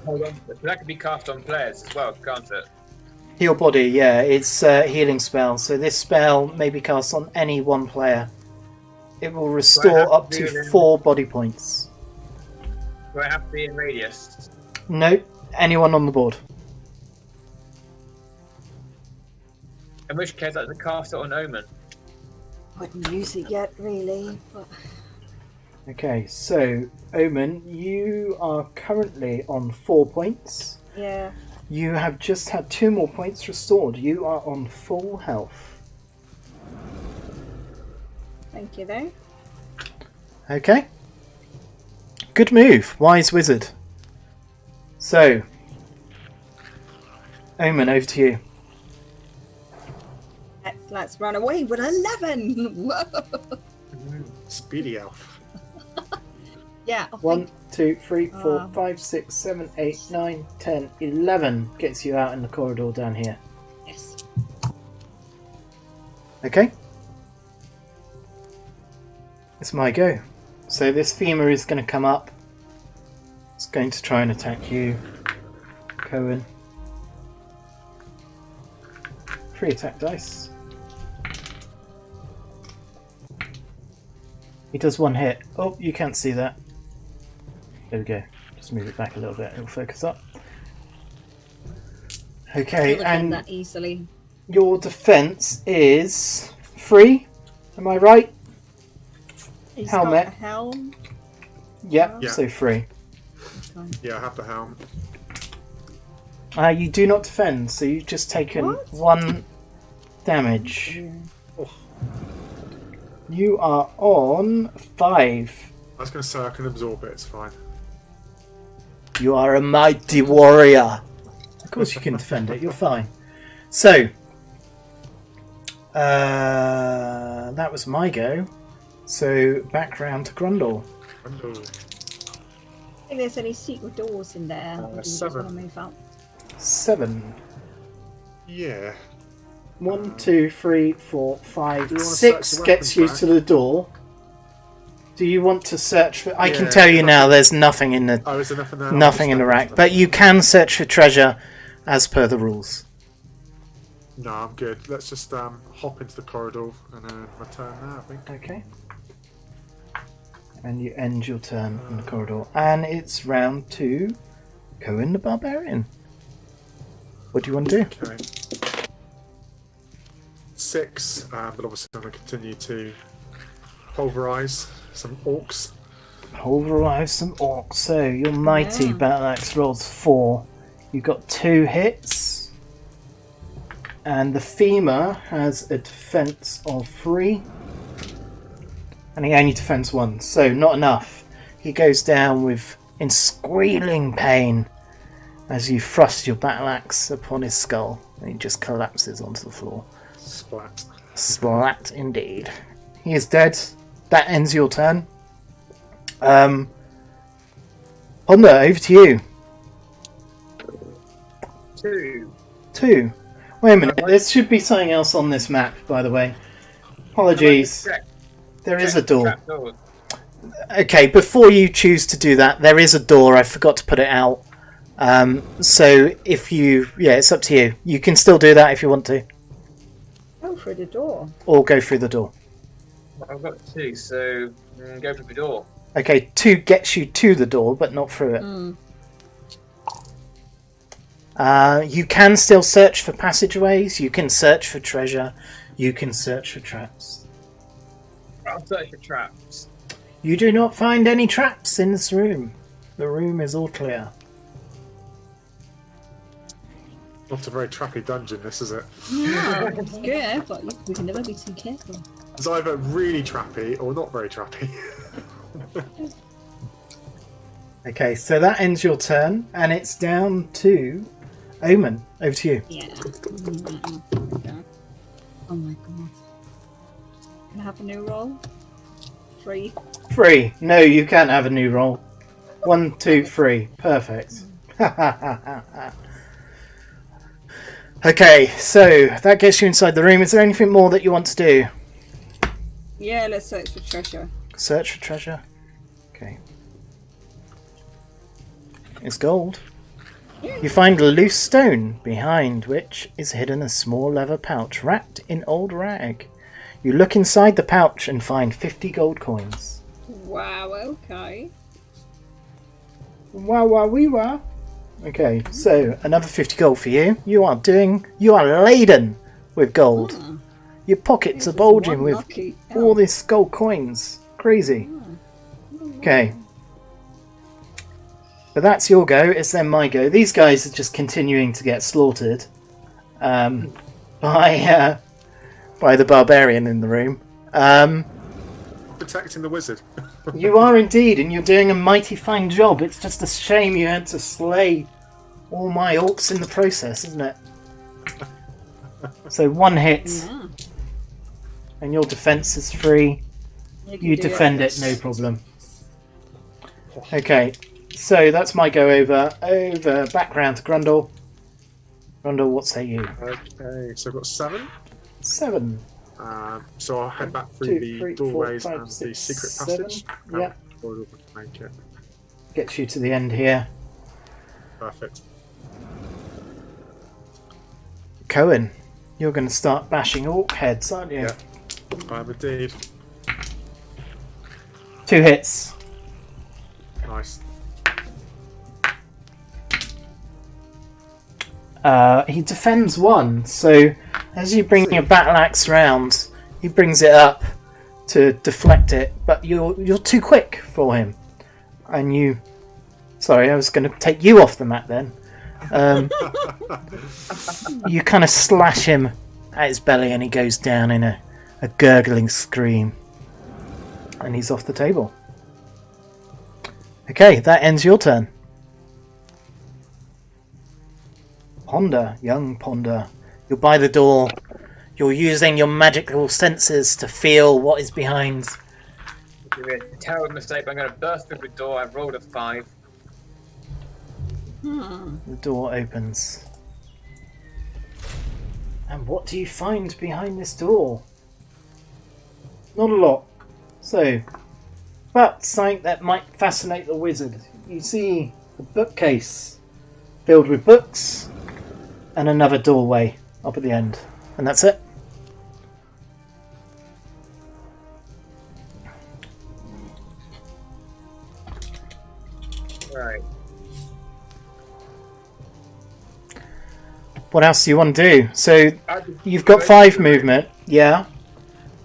Hold on. But that could be cast on players as well, can't it? Heal Body, yeah, it's a healing spell. So this spell may be cast on any one player. It will restore up to 4 body points. Do I have to be in radius? No, anyone on the board. In which case, I have to cast it on Omen. Wouldn't use it yet, really. But... Okay, so Omen, you are currently on 4 points. Yeah. You have just had 2 more points restored. You are on full health. Thank you, though. Okay. Good move, wise wizard. So, Omen, over to you. Let's run away with 11. Whoa. Speedy elf. Yeah. I 1, think 2, 3, 4, 5, 6, 7, 8, 9, 10, 11 gets you out in the corridor down here. yes. Okay. It's my go. So this femur is going to come up. It's going to try and attack you, Cohen. 3 attack dice. He does 1 hit. Oh, you can't see that. There we go. Just move it back a little bit. It'll focus up. Okay, Could've done and that easily. your defense is 3. Am I right? He's helmet. got a helm. Yep, Yeah. so 3. Okay. Yeah, I have the helm. You do not defend, so you've just taken What? 1 damage. Yeah. You are on 5. I was going to say I can absorb it, it's fine. You are a mighty warrior. Of course you can defend it, you're fine. So, that was my go. So, back round to Grundle. Grundle. I think there's any secret doors in there. Or do you just 7. want to move out? 7. Yeah. 1, 2, 3, 4, 5, Do you wanna 6 search the gets you weapons to the door. Do you want to search for... I can Yeah, tell you now nothing. there's nothing in the... Oh, is there nothing there? Nothing in the rack, but you can search for treasure as per the rules. No, I'm good. Let's just hop into the corridor and then return there, I think. Okay. And you end your turn in the corridor. And it's round 2. Cohen the Barbarian. What do you want to do? Okay. 6, but obviously I'm going to continue to pulverise some orcs. Pulverize some orcs. So your mighty Yeah. battle axe rolls 4. You got 2 hits. And the femur has a defense of 3. And he only defends 1, so not enough. He goes down in squealing pain as you thrust your battle axe upon his skull. And he just collapses onto the floor. Splat. Splat indeed. He is dead. That ends your turn. Honda, over to you. 2. 2. Wait a minute, there should be something else on this map, by the way. Apologies. There is a door. Trapdoors. Okay, before you choose to do that, there is a door. I forgot to put it out. So if you... Yeah, it's up to you. You can still do that if you want to. Go through the door. Or go through the door. I've got 2, so go for the door. Okay, 2 gets you to the door, but not through it. You can still search for passageways. You can search for treasure. You can search for traps. I'll search for traps. You do not find any traps in this room. The room is all clear. Not a very trappy dungeon, this, is it? Yeah, it's good, but we can never be too careful. It's either really trappy or not very trappy. Okay, so that ends your turn, and it's down to Omen. Over to you. Yeah. Oh my god. Can I have a new roll? 3. 3. No, you can't have a new roll. 1, 2, 3. Perfect. Okay, so that gets you inside the room. Is there anything more that you want to do? Yeah, let's search for treasure. Search for treasure. Okay. It's gold. You find a loose stone, behind which is hidden a small leather pouch wrapped in old rag. You look inside the pouch and find 50 gold coins. Wow, okay. Wow, wow, wee, wow. Okay, so another 50 gold for you. You are laden with gold. Ah, Your pockets are this is bulging one with lucky all elf. these gold coins. Crazy. Okay. But that's your go. It's then my go. These guys are just continuing to get slaughtered by the barbarian in the room. But protecting the wizard. You are indeed, and you're doing a mighty fine job. It's just a shame you had to slay all my orcs in the process, isn't it? So 1 hit, Yeah. and your defense is free. can You do defend it, no problem. Okay, so that's my go over. Back round to Grundle. Grundle, what say you? Okay, so I've got 7. 7. So I'll head back through 2, the 3, 4, doorways 5, and the 6, secret 7. passage. Yeah, We'll make it. gets you to the end here. Perfect. Cohen, you're going to start bashing orc heads, aren't you? Yeah. I'm indeed. 2 hits. Nice. He defends 1, so as you bring your battle axe round, he brings it up to deflect it, but you're too quick for him, and you. Sorry, I was going to take you off the map then. You kind of slash him at his belly, and he goes down in a gurgling scream, and he's off the table. Okay, that ends your turn. Ponder, young Ponder. You're by the door. You're using your magical senses to feel what is behind. It's a terrible mistake, but I'm going to burst through the door. I've rolled a 5. The door opens. And what do you find behind this door? Not a lot. So, but something that might fascinate the wizard. You see a bookcase filled with books and another doorway up at the end. And that's it. Right. What else do you want to do? So you've got 5 movement. Yeah.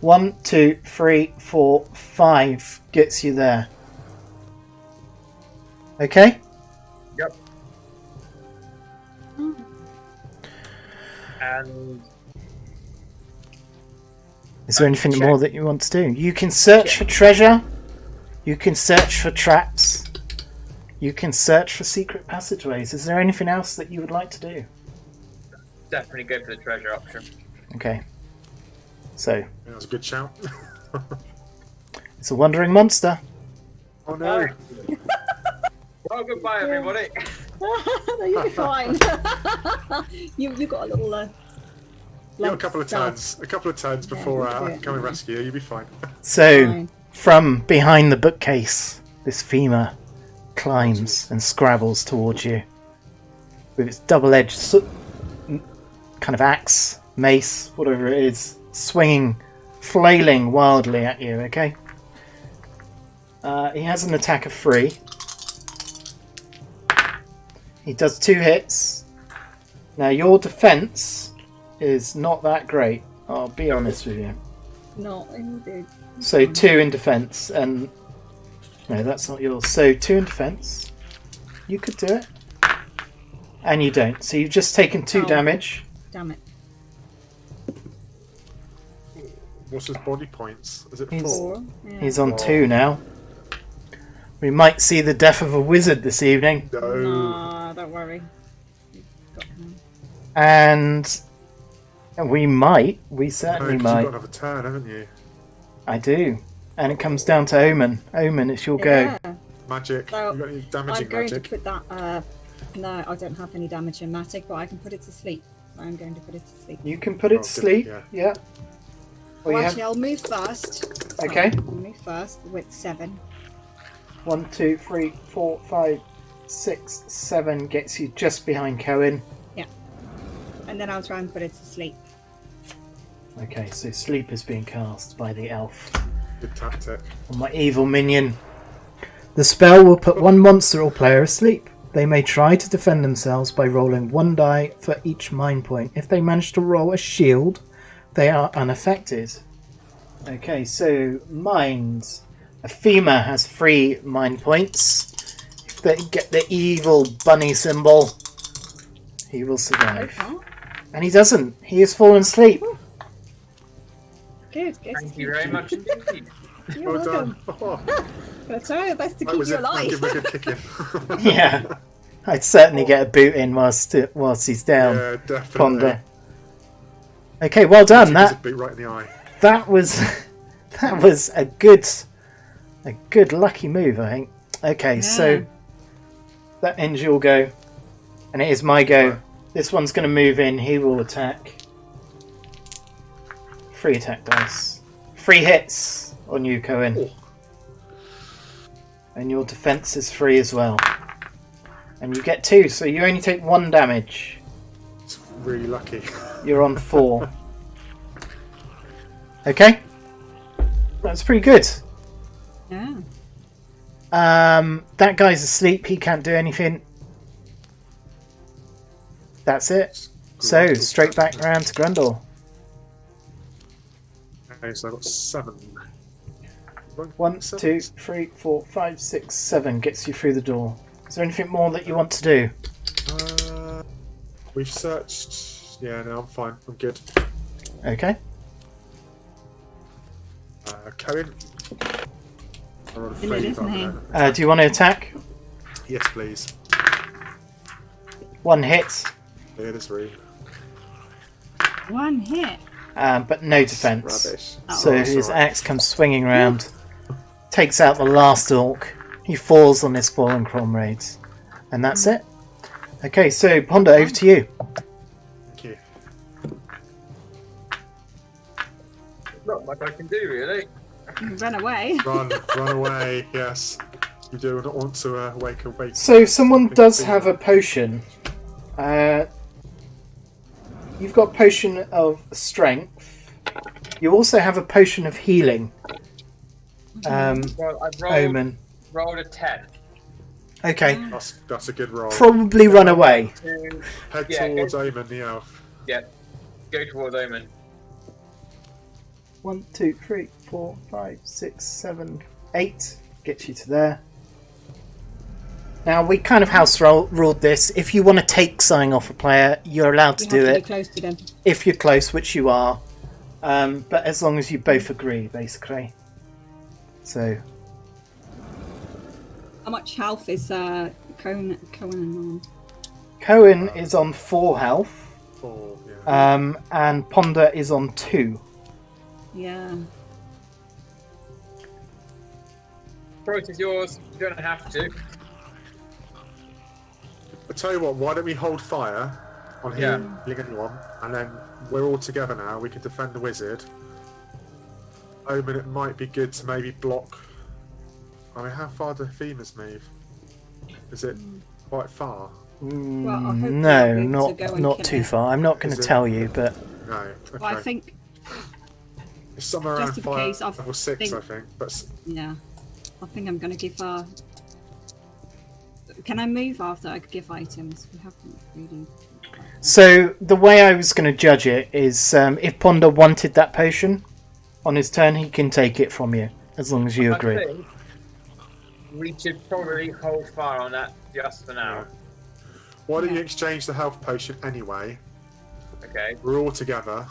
1, 2, 3, 4, 5 gets you there. Okay? Yep. And Is there anything more that you want to do? You can search for treasure. You can search for traps. You can search for secret passageways. Is there anything else that you would like to do? definitely go for the treasure option. Okay. So, Yeah, that was a good shout. it's a wandering monster. Oh no! Well, goodbye, everybody. No, you'll be fine. you got a little. You a couple of turns before Yeah, I come and rescue you. You'll be fine. So, Fine. from behind the bookcase, this femur climbs and scrabbles towards you with its double-edged kind of axe, mace, whatever it is, swinging, flailing wildly at you. Okay. He has an attack of 3. He does 2 hits. Now your defense is not that great. I'll be honest with you. No, indeed. So 2 in defense, and no, that's not yours. So 2 in defense. You could do it, and you don't. So you've just taken 2 damage. Damn it. What's his body points? Is it He's- 4? 4. Yeah. He's on 2 now. We might see the death of a wizard this evening, No. No, don't worry. You've got him. and we certainly You've might. got another turn, haven't you? I do, and it comes down to Omen. Omen, it's your go. Yeah. Magic. So, you got any I'm damaging going magic? to put that. No, I don't have any damaging magic, but I can put it to sleep. I'm going to put it to sleep. You can put it Oh, to good, sleep. yeah. Yeah. Well, Well, you actually, I'll move first. So, Okay. I'll move first with 7. 1, 2, 3, 4, 5, 6, 7 gets you just behind Cohen. And then I'll try and put it to sleep. Okay, so sleep is being cast by the elf Good tactic. on my evil minion. The spell will put one monster or player asleep. They may try to defend themselves by rolling 1 die for each mind point. If they manage to roll a shield, they are unaffected. Okay, so mind. A femur has 3 mind points. If they get the evil bunny symbol, he will survive. Okay. And he doesn't. He has fallen asleep. Good. Thank you very much indeed. You're Well welcome. done. Oh, Gonna try our best to that keep was you it. I'll give alive. him a good kick in. Yeah. I'd certainly get a boot in whilst he's down. Yeah, definitely. Ponder. Okay, well done. Gives a That boot right in the eye. that was that was a good lucky move, I think. Okay, so Yeah. that ends your go, and it is my go. Right. This one's going to move in. He will attack. 3 attack dice. 3 hits on you, Cohen. Oh. And your defense is 3 as well. And you get 2, so you only take 1 damage. It's really lucky. You're on 4. Okay. That's pretty good. Yeah. That guy's asleep. He can't do anything. That's it. So, straight back round to Grundle. Okay, so I've got 7. 1, 2, 3, 4, 5, 6, 7 gets you through the door. Is there anything more that you want to do? We've searched. Yeah, no, I'm fine. I'm good. Okay. Cohen. I rolled a Isn't it, 3, isn't he? but Do you want to attack? yes, please. 1 hit, Clear this room. 1 hit. but no defense. Rubbish. Oh. So that's his alright. axe comes swinging round, takes out the last orc. He falls on his fallen comrades, and that's it. Okay, so Ponder, over to you. Thank you. Not much I can do, really. Run away. Run away. Yes, you do not want to wake. So someone does have a potion. You've got potion of strength. You also have a potion of healing. Well, I've rolled a 10. Okay. That's a good roll. Probably run away. Head Yeah, towards go- Omen, the elf. Yeah, go towards Omen. 1, 2, 3, 4, 5, 6, 7, 8 gets you to there. Now we kind of house ruled this. If you want to take something off a player, you're allowed to You do have to it be close to them. if you're close, which you are. But as long as you both agree, basically. So How much health is Cohen and on? Cohen is on 4 health, 4, yeah. and Ponder is on 2. Yeah. Choice is yours. You don't have to. I tell you what, why don't we hold fire on Yeah. healing anyone, and then we're all together now. We can defend the wizard. Omen, it might be good to maybe block. I mean, how far do femurs move? Is it quite far? Well, I hope No, you'll be able to go and not kill too it. far. I'm not going Is to it- tell you, but No. Okay. Well, I think, It's somewhere around just in 5 case, I level 6, think- I think. But yeah. I think I'm going to give Can I move after I give items? We haven't really. so the way I was going to judge it is if Ponder wanted that potion on his turn, he can take it from you as long as you I agree. think we should probably hold fire on that just for now. why don't you Yeah. exchange the health potion anyway? Okay. We're all together,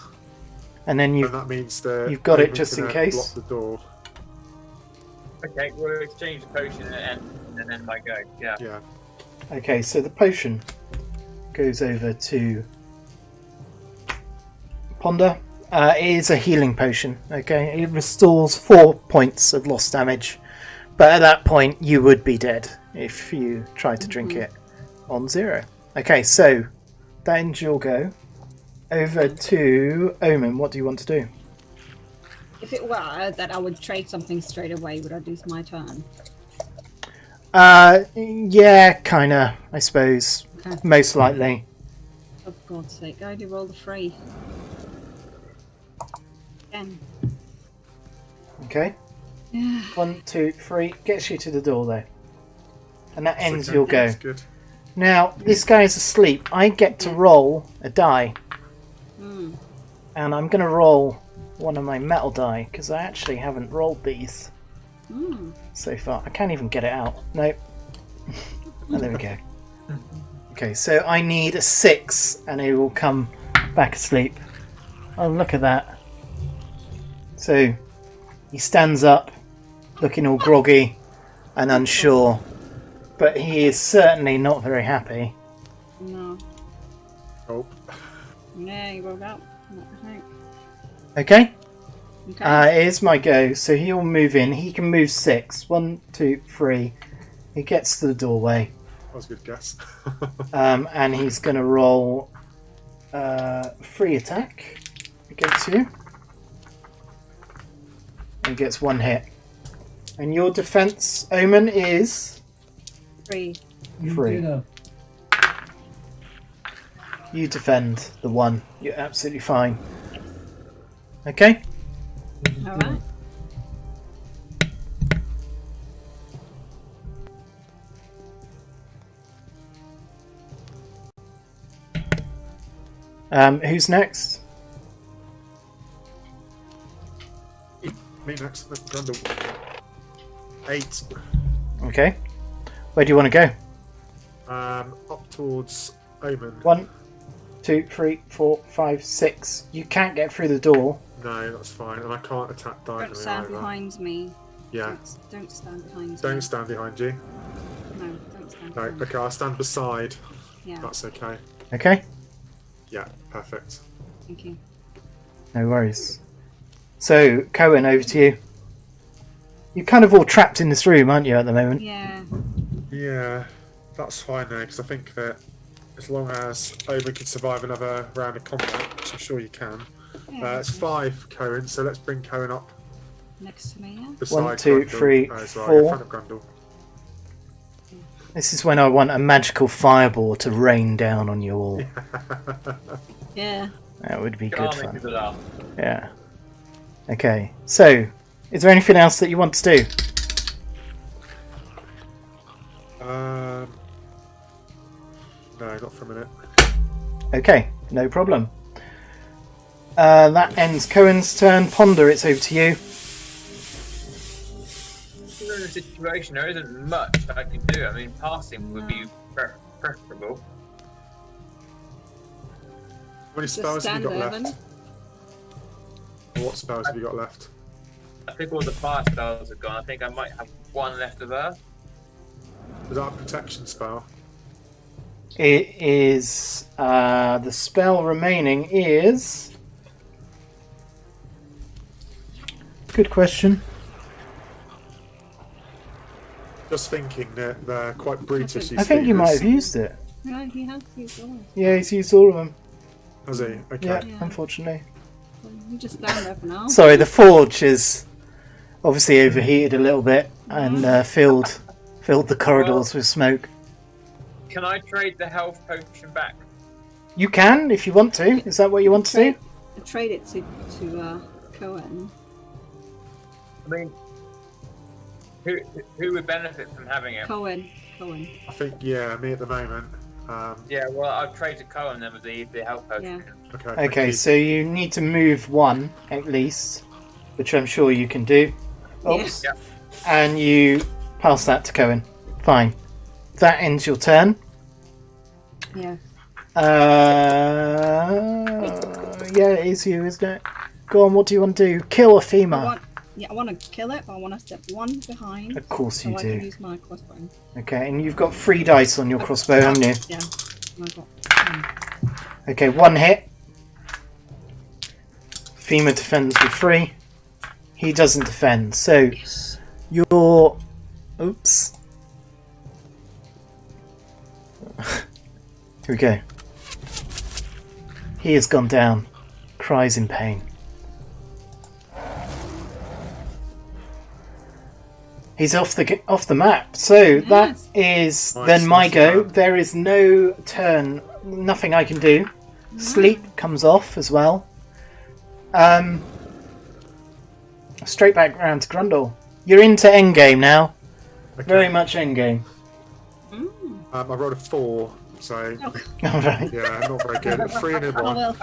And then and that means that you've got it Omen just can, in case? Block the door. Okay, we'll exchange the potion and then my go. Yeah. Yeah. Okay, so the potion goes over to Ponder. It is a healing potion. Okay, it restores 4 points of lost damage, but at that point you would be dead if you tried to drink it on 0. Okay, so that ends your go. Over to Omen. What do you want to do? If it were that I would trade something straight away, would I lose my turn? Yeah, kinda. I suppose Okay. most likely. Oh, for God's sake, I do roll the 3. Again. Okay. Yeah. 1, 2, 3 gets you to the door though, and that ends Okay, your go. that's good. Now, this guy is asleep. I get to roll a die. And I'm going to roll one of my metal die, because I actually haven't rolled these so far. I can't even get it out. Nope. Oh, there we go. Okay, so I need a 6, and he will come back asleep. Oh, look at that. So, he stands up, looking all groggy and unsure. But he is certainly not very happy. No. Oh. Yeah, you rolled out. Okay. Okay. It is my go, so he'll move in. He can move 6. 1, 2, 3. He gets to the doorway. That was a good guess. And he's going to roll 3 attack against you. And gets 1 hit. And your defense, Omen, is 3. 3. You defend the 1. You're absolutely fine. Okay? Alright. Who's next? Me next. Grundle. 8. Okay. Where do you want to go? Up towards Omen. 1, 2, 3, 4, 5, 6. You can't get through the door. No, that's fine. And I can't attack diagonally Don't stand either. behind me. Yeah. Don't stand behind me. Don't stand behind you. No, don't stand No, behind me. okay, I'll stand beside. Yeah, That's okay. Okay? Yeah, perfect. thank you. No worries. So, Cohen, over to you. You're kind of all trapped in this room, aren't you, at the moment? Yeah. Yeah, that's fine now, because I think that as long as Omen can survive another round of combat, which I'm sure you can. Yeah, It's 5 for Cohen, so let's bring Cohen up next to me, yeah? beside 1, 2, Grundle 3, as well, 4. in front of Grundle. This is when I want a magical fireball to rain down on you all. Yeah. That would be good Can't make fun. people laugh. Yeah. Okay, so, is there anything else that you want to do? No, not for a minute. Okay, no problem. That ends Cohen's turn. Ponder, it's over to you. In the situation, there isn't much I can do. I mean, passing would be preferable. How many Just spells have you stand got there, left? What spells have you got left? I think all the fire spells are gone. I think I might have 1 left of Earth. Was that a protection spell? It is... the spell remaining is... Good question. Just thinking that they're quite brutish. I think you might have used it. No, he has used all. Yeah, he's used all of them. Has he? Okay. Yeah, Yeah. unfortunately. You just stand there for now. Sorry, the forge is obviously overheated a little bit and filled the corridors with smoke. Can I trade the health potion back? You can, if you want to. Is that what you want to do? Trade it to Cohen. I mean, who would benefit from having it? Cohen. I think, yeah, me at the moment. Yeah, well, I'll trade to Cohen then with the health potion. Yeah. Okay. thank Okay, you. so you need to move 1 at least, which I'm sure you can do. Oops. Yeah. And you pass that to Cohen. Fine. That ends your turn. Yeah. Yeah, it is you, isn't it? Go on, what do you want to do? Kill a female. I want to kill it, but I want to step 1 behind. Of course so you I can do. use my crossbow. Okay, and you've got 3 dice on your crossbow, haven't you? Yeah. And I've got Okay, 1 hit. Fema defends with 3. He doesn't defend, so yes. you're... Oops. Here we go. He has gone down. Cries in pain. He's off the map. So that is Nice, then my nice go. job. There is no turn, nothing I can do. Sleep comes off as well. Straight back round to Grundle. You're into endgame now. Okay. Very much endgame. I rolled a 4, so All right. yeah, not very good. 3 and a 1. Oh well.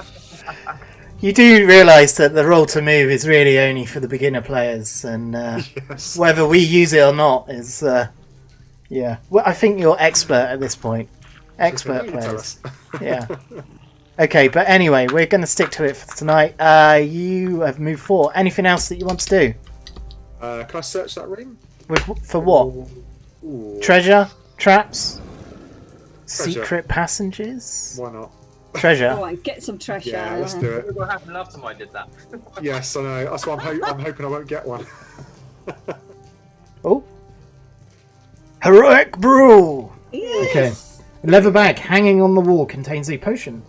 You do realise that the roll to move is really only for the beginner players, and Yes. whether we use it or not is, yeah. Well, I think you're expert at this point. Expert You tell players. us. Yeah. Okay, but anyway, we're going to stick to it for tonight. You have moved 4. Anything else that you want to do? Can I search that room? For what? Ooh, Treasure? Traps? Treasure. Secret passages? why not? Treasure. Go on, get some treasure. Yeah, let's do it. Look what happened last time I did that. Yes, I know. That's why I'm hoping I won't get one. Oh. Heroic brew! Yes. Okay. A leather bag hanging on the wall contains a potion.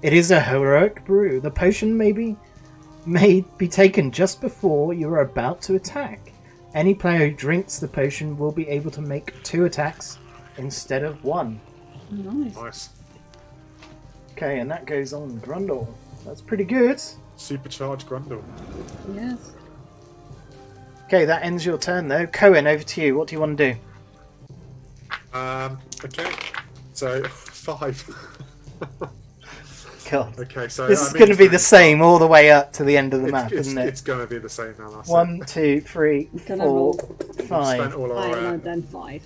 It is a heroic brew. The potion may be taken just before you are about to attack. Any player who drinks the potion will be able to make 2 attacks instead of 1. Nice. Nice. Okay, and that goes on Grundle. That's pretty good. Supercharged Grundle. Yes. Okay, that ends your turn though. Cohen, over to you. What do you want to do? Okay. So 5. God. Okay, so This is going to be the same all the way up to the end of the map, it's, isn't it? It's going to be the same now. That's 1, 2, 3, Gonna 4, roll. Spent 5. all I our. have done 5.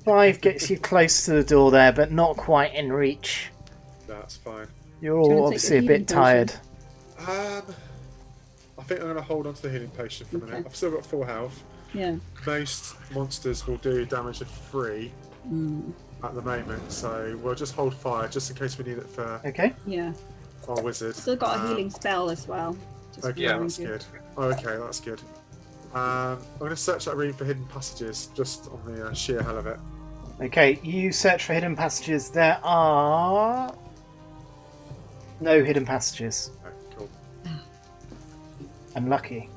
5 gets you close to the door there, but not quite in reach. That's fine. You're Do you all wanna take obviously the a bit healing tired. I think I'm going to hold on to the healing potion for a minute. Okay. I've still got 4 health. Yeah. Most monsters will do damage of 3 at the moment, so we'll just hold fire just in case we need it for Okay. Yeah. our wizard. Still got a healing spell as well. Just Okay, Yeah, that's remind you. good. Oh, okay, that's good. I'm going to search that room for hidden passages, just on the sheer hell of it. Okay, you search for hidden passages. There are no hidden passages. Okay, cool. Unlucky.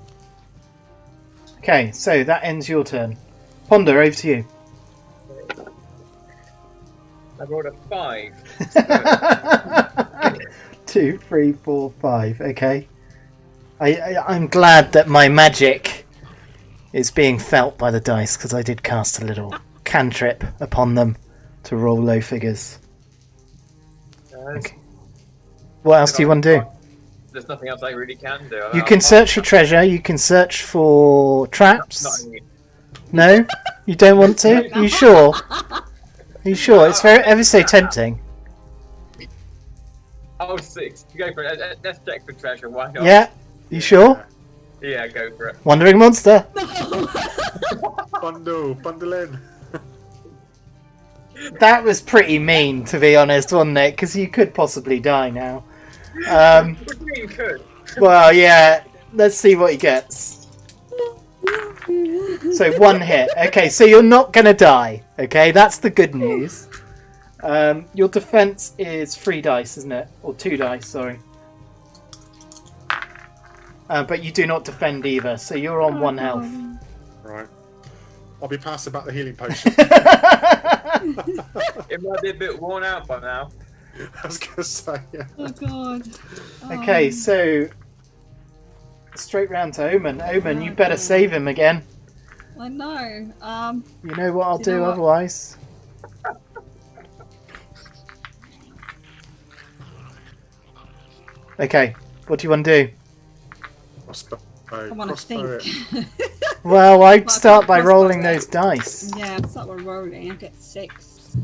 Okay, so that ends your turn. Ponder, over to you. I rolled a 5. 2, 3, 4, 5. Okay. I'm glad that my magic is being felt by the dice because I did cast a little cantrip upon them to roll low figures. Okay. What else do you want to do? There's nothing else I really can do. You can search for treasure. You can search for traps. Not any. No, you don't want to. Are you sure? Are you sure? It's very ever so tempting. Oh, 6. Go for it. Let's check for treasure. Why not? Yeah. You sure? Yeah, go for it. Wandering monster. Bundle in. That was pretty mean, to be honest, wasn't it? Because you could possibly die now. What do you mean could? Well, yeah. Let's see what he gets. So 1 hit. Okay, so you're not gonna die. Okay, that's the good news. Your defense is 3 dice, isn't it? Or 2 dice, sorry. But you do not defend either, so you're on 1 health. Right. I'll be passing back the healing potion. It might be a bit worn out by now. I was going to say, yeah. Oh god. Okay, so straight round to Omen. Omen, you better save him again. I know. You know what I'll Do you do know what? otherwise. Okay, what do you want to do? I want to think. Well, I'd Well, start by crossbow rolling it. those dice. Yeah, I'll start with rolling. I get 6.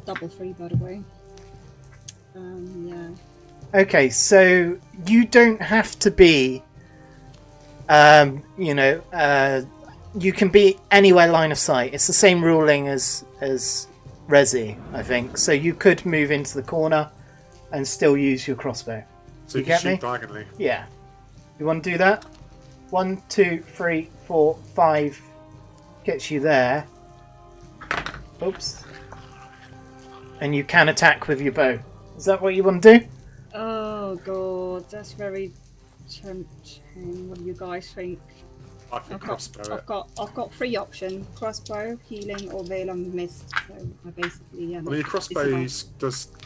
Double 3, by the way. Yeah. Okay, so you don't have to be, you can be anywhere line of sight. It's the same ruling as Resi, I think. So you could move into the corner and still use your crossbow. So You you get can me? shoot diagonally. Yeah. You want to do that? 1, 2, 3, 4, 5 gets you there. Oops. And you can attack with your bow. Is that what you want to do? Oh god, that's very tempting. What do you guys think? I can crossbow it. I've got 3 options: crossbow, healing, or veil on mist. So I basically I mean, your crossbows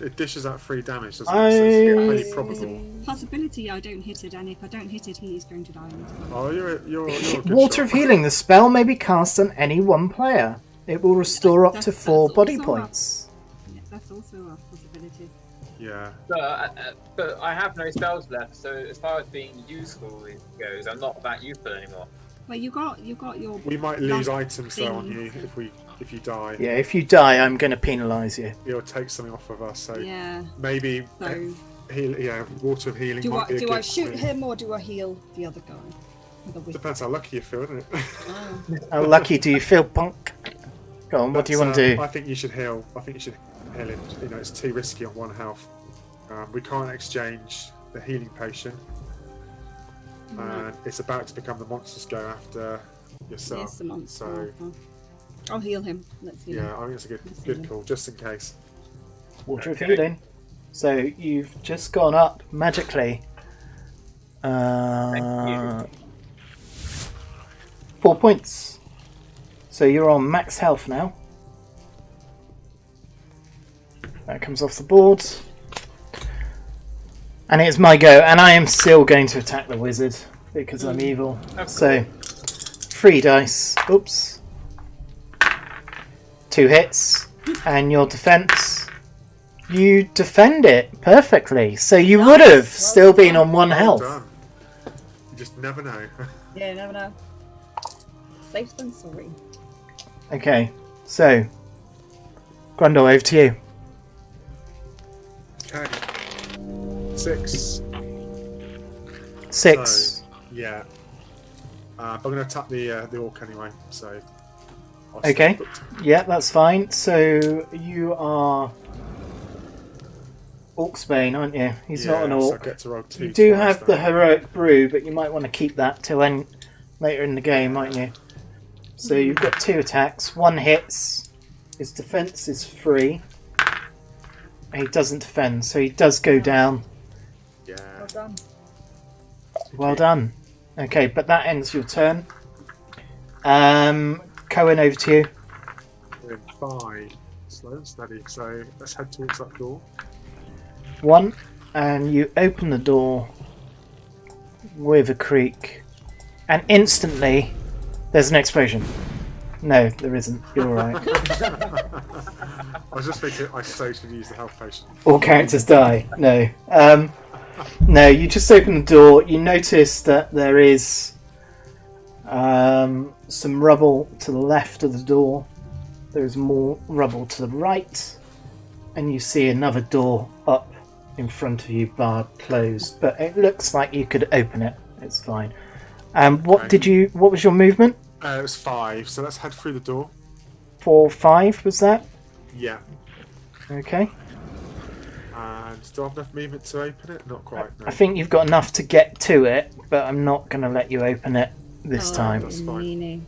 it dishes out 3 damage, doesn't I- it? So it's highly There's probable. a possibility I don't hit it, and if I don't hit it, he is going to die. Oh, you're a good Water shot. of Healing. The spell may be cast on any one player. It will restore up to That's 4 body also points. Yeah, that's also a possibility. Yeah. But I have no spells left, so as far as being useful goes, I'm not that useful anymore. Well, you got your. We might lose last items though on thing. you if you die. Yeah, if you die, I'm going to penalise you. You'll take something off of us. So Yeah. maybe So Water of Healing do might I be a do good I shoot move. him or do I heal the other guy? with a whisper. Depends how lucky you feel, doesn't it? Oh. How lucky do you feel, punk? Go on, what do you want to do? I think you should heal. I think you should heal him. You know, it's too risky on 1 health. We can't exchange the healing potion. And it's about to become the monsters go after yourself. Yes, the monster. So, I'll heal him. Let's heal him. yeah, I think it's a good call, just in case. Water of healing. So you've just gone up magically. Thank 4 points. So you're on max health now. That comes off the board. And it's my go, and I am still going to attack the wizard because I'm evil. So 3 dice. Oops. 2 hits. And your defense. You defend it perfectly. So you would have still been on 1 Well health. done. You just never know. Yeah, you never know. Safe than sorry. Okay, so Grundle, over to you. Okay. 6. 6. So, yeah. But I'm going to attack the orc anyway, so... I'll Okay. stick it. Yeah, that's fine. So you are Orcsbane, aren't you? He's not an Yeah, so I orc. get to roll 2 You do twice have the then. heroic brew, but you might want to keep that till later in the game, mightn't you? So you've got 2 attacks. 1 hits. His defense is 3. He doesn't defend, so he does go down. Yeah. Well done. Well done. Okay, but that ends your turn. Cohen, over to you. We're in 5. Slow and steady. So let's head towards that door. 1, and you open the door with a creak, and instantly there's an explosion. No, there isn't. You're alright. I was just thinking I so should use the health potion. All characters die. No. No, you just open the door. You notice that there is some rubble to the left of the door. There's more rubble to the right. And you see another door up in front of you, barred closed. But it looks like you could open it. It's fine. What was your movement? It was 5, so let's head through the door. 4, 5 was that? Yeah. Okay. And do I have enough movement to open it? Not quite, no. I think you've got enough to get to it, but I'm not going to let you open it this time. That's fine. Meanie.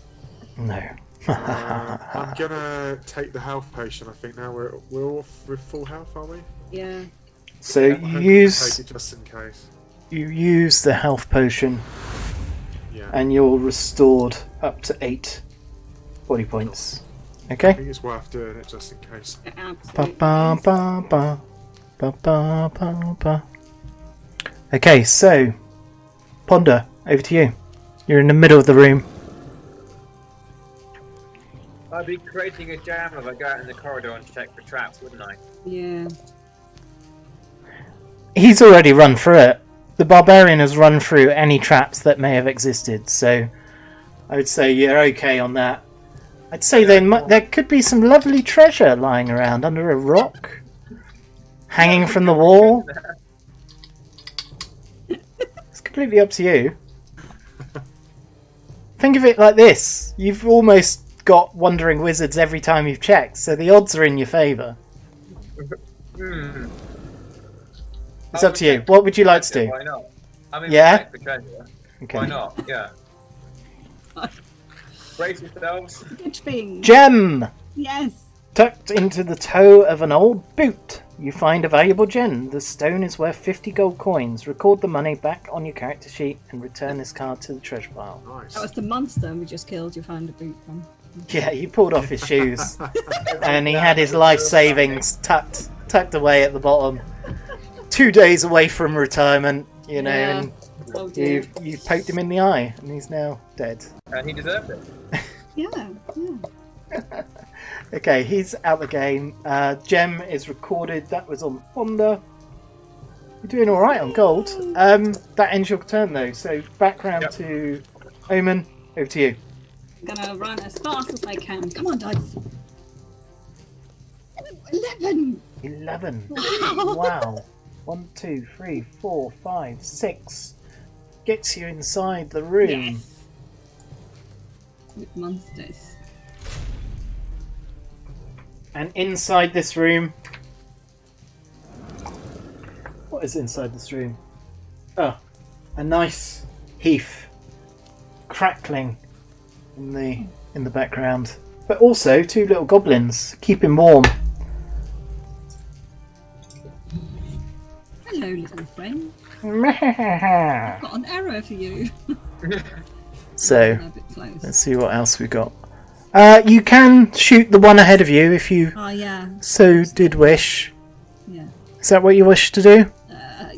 No. I'm gonna take the health potion. I think now we're all with full health, are we? Yeah. So I'm you gonna use take it just in case. the health potion, Yeah. and you're restored up to 8 body points. I Okay. think it's worth doing it just in case. Ba Absolutely. ba ba ba ba ba ba ba. Okay, so Ponder, over to you. You're in the middle of the room. I'd be creating a jam if I go out in the corridor and check for traps, wouldn't I? Yeah. He's already run through it. The barbarian has run through any traps that may have existed, so I would say you're okay on that. I'd say there could be some lovely treasure lying around under a rock, hanging from the wall. It's completely up to you. Think of it like this. You've almost got wandering wizards every time you've checked, so the odds are in your favour. Hmm. It's up to you. What would you like to do? Why not? I mean, Yeah? check for treasure. Okay. Why not? Yeah. Brace yourselves. Good thing. Gem! Yes. Tucked into the toe of an old boot, you find a valuable gem. The stone is worth 50 gold coins. Record the money back on your character sheet and return this card to the treasure pile. Nice. That was the monster we just killed. You found a boot from. Yeah, you pulled off his shoes, and he had his life savings tucked away at the bottom. 2 days away from retirement, you know, Yeah. and Oh dear. you poked him in the eye, and he's now dead. And he deserved it. Yeah. Yeah. Okay, he's out the game. Gem is recorded. That was on Ponder. You're doing all right on gold. That ends your turn though. So background Yep. to Omen. Over to you. I'm gonna run as fast as I can. Come on, dice. 11. 11. Wow. Wow. 1, 2, 3, 4, 5, 6. gets you inside the room. Yes. With monsters. And inside this room... What is inside this room? Oh, a nice heath crackling in the background. But also 2 little goblins keeping warm. Hello, little friend. Let's I've got an arrow for you. So, A bit close. see what else we got. You can shoot the one ahead of you if you Oh, yeah. so did wish. Yeah. Is that what you wish to do? Yeah.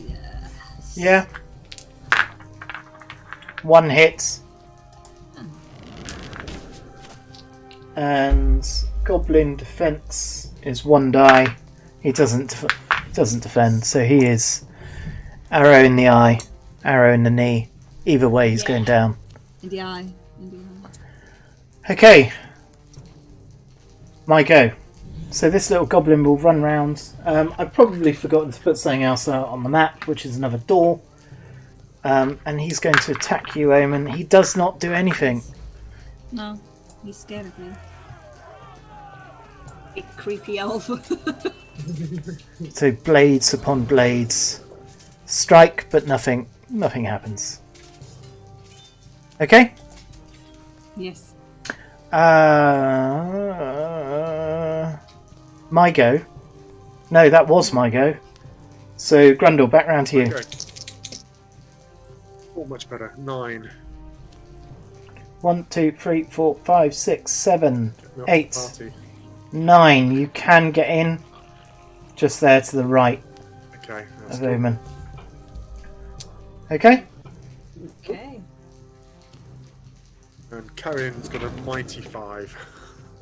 Yeah. 1 hit. And Goblin defense is 1 die. He doesn't defend, so he is arrow in the eye, arrow in the knee. Either way, he's going down. In the eye. Okay. My go. So this little goblin will run round. I've probably forgotten to put something else out on the map, which is another door. And he's going to attack you, Omen. He does not do anything. No, he's scared of me. Big creepy elf. So blades upon blades. Strike, but nothing happens. Okay? Yes. My go. No, that was my go. So, Grundle, back round to you. Okay. Oh, much better. 9. 1, 2, 3, 4, 5, 6, 7, Not 8, party. 9. You can get in. Just there to the right Okay, that's of cool. Omen. Okay? Okay. And Carrion's got a mighty 5.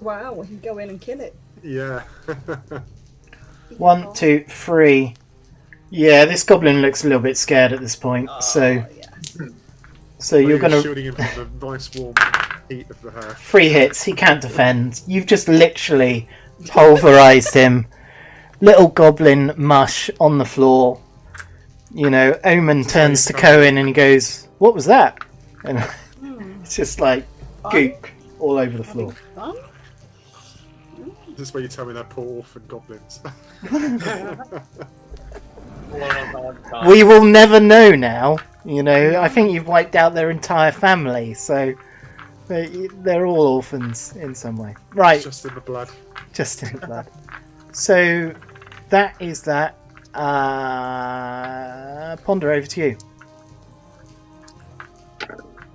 Wow, we can go in and kill it. Yeah. 1, 2, 3. Yeah, this goblin looks a little bit scared at this point. So you're going to... shooting him from the nice warm heat of the hearth. 3 hits. He can't defend. You've just literally pulverized him. Little goblin mush on the floor. You know, Omen turns to Cohen and he goes, "What was that?" And it's just like goop all over the floor. Fun? This is where you tell me they're poor orphan goblins. We will never know now. You know, I think you've wiped out their entire family, so they're all orphans in some way. Right. Just in the blood. Just in the blood. So that is that. Ponder, over to you.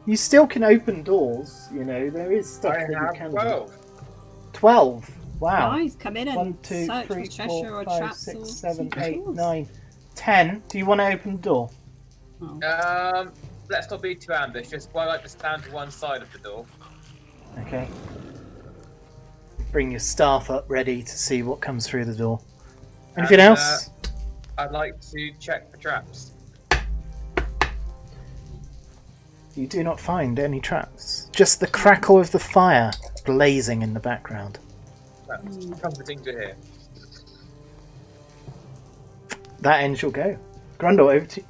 You still can open doors, you know, there is stuff I that you have can 12. do. 12. Wow. Guys, come in and 1, 2, search 3, for treasure 4, or 5, traps 6, or 7, secret 8, doors. 9, 10. Do you want to open the door? Oh. Let's not be too ambitious. Why like to stand to one side of the door? Okay. Bring your staff up ready to see what comes through the door. Anything And, else? I'd like to check for traps. You do not find any traps. Just the crackle of the fire blazing in the background. That's comforting to hear. That ends your go. Grundle, over to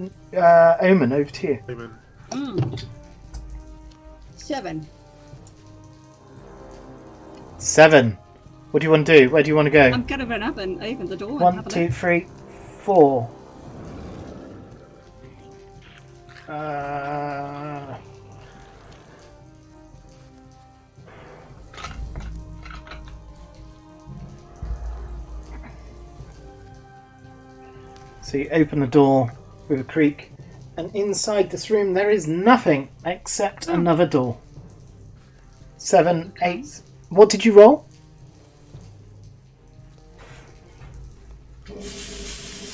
Omen, over to you. Amen. 7. 7. What do you want to do? Where do you want to go? I'm gonna run up and open the door. and 1, have a 2, look. 3, 4. So you open the door with a creak, and inside this room there is nothing except another door. 7, 8. What did you roll?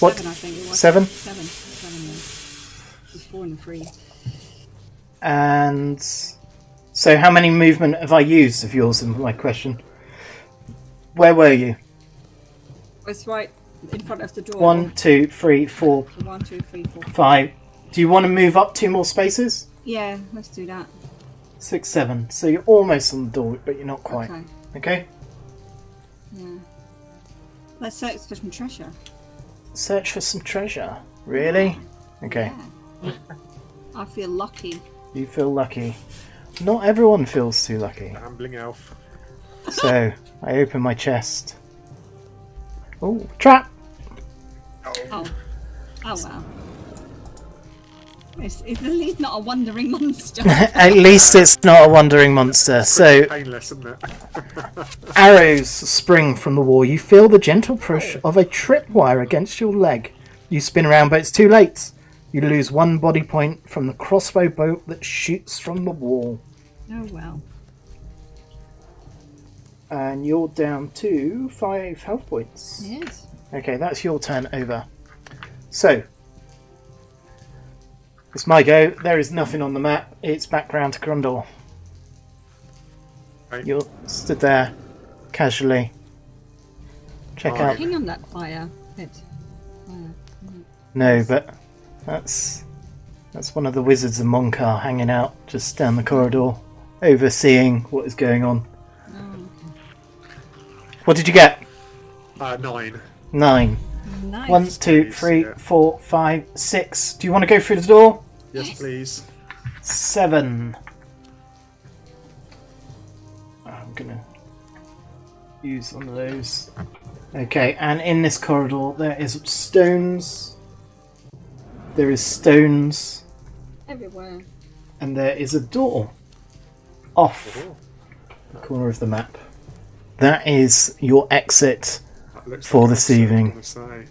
What? 7, I think it was. 7? 7, yeah. It's 4 and 3. And so how many movement have I used of yours in my question? Where were you? It's right in front of the door. 1, 2, 3, 4, 1, 2, 3, 4. 5. Do you want to move up 2 more spaces? Yeah, let's do that. 6, 7. So you're almost on the door, but you're not quite. Okay. Okay? Yeah. Let's search for some treasure. Search for some treasure. Really? Okay. Yeah. I feel lucky. You feel lucky. Not everyone feels too lucky. Gambling elf. So, I open my chest. Oh, trap! Oh wow. It's at least not a wandering monster. At least it's not a wandering monster. So, Painless, isn't it? arrows spring from the wall. You feel the gentle push of a tripwire against your leg. You spin around, but it's too late. You lose 1 body point from the crossbow bolt that shoots from the wall. Oh well. And you're down to 5 health points. Yes. Okay, that's your turn over. So, it's my go. There is nothing on the map. It's back round to Grundle. Right. You're stood there, casually. Check Oh, out. Hang on that fire pit. No, but that's one of the wizards of Monkar hanging out just down the corridor, overseeing what is going on. Oh, okay. What did you get? 9. 9. Nice. 1, 2, 3, Yeah. 4, 5, 6. Do you want to go through the door? Yes, please. 7. I'm gonna use one of those. Okay, and in this corridor there is stones. There is stones, Everywhere. and there is a door off Oh, the corner of the map. That is your exit. that looks For like this an exit, evening. I'm gonna say.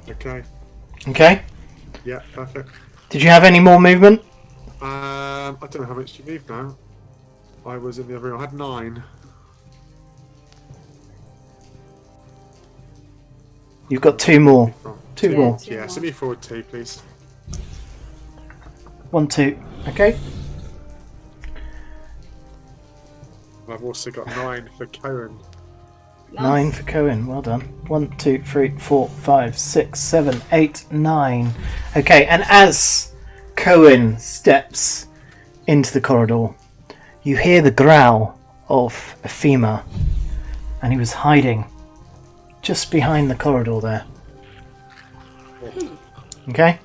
Okay. Okay. Yeah, perfect. Did you have any more movement? I don't know how much you moved now. I was in the other room. I had 9. You've got 2 more. 2 Yeah, more. 2 Yeah, more. send me forward 2, please. 1, 2. Okay. I've also got 9 for Cohen. Nice. 9 for Cohen. Well done. 1, 2, 3, 4, 5, 6, 7, 8, 9. Okay, and as Cohen steps into the corridor, you hear the growl of a femur, and he was hiding just behind the corridor there. Okay.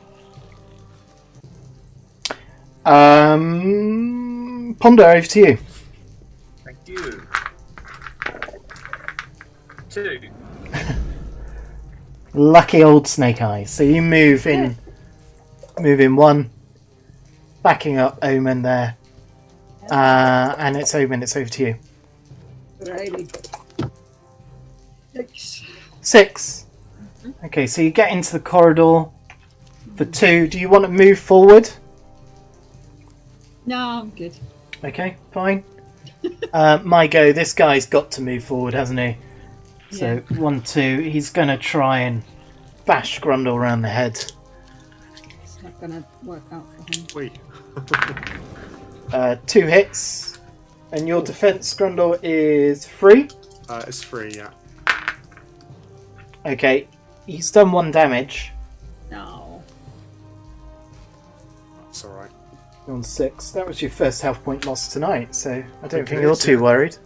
Ponder, over to you. Thank you. 2. Lucky old Snake Eyes. So you move in 1, backing up Omen there, and it's Omen. It's over to you. Righty. 6. 6. Okay, so you get into the corridor for 2. Do you want to move forward? No, I'm good. Okay, fine. My go. This guy's got to move forward, hasn't he? So 1, 2. He's going to try and bash Grundle around the head. It's not gonna work out for him. Wait. 2 hits, and your defense, Grundle, is 3. It's 3, yeah. Okay, he's done 1 damage. No. That's alright. You're on 6. That was your first health point lost tonight, so I don't Okay, think you're so- too worried.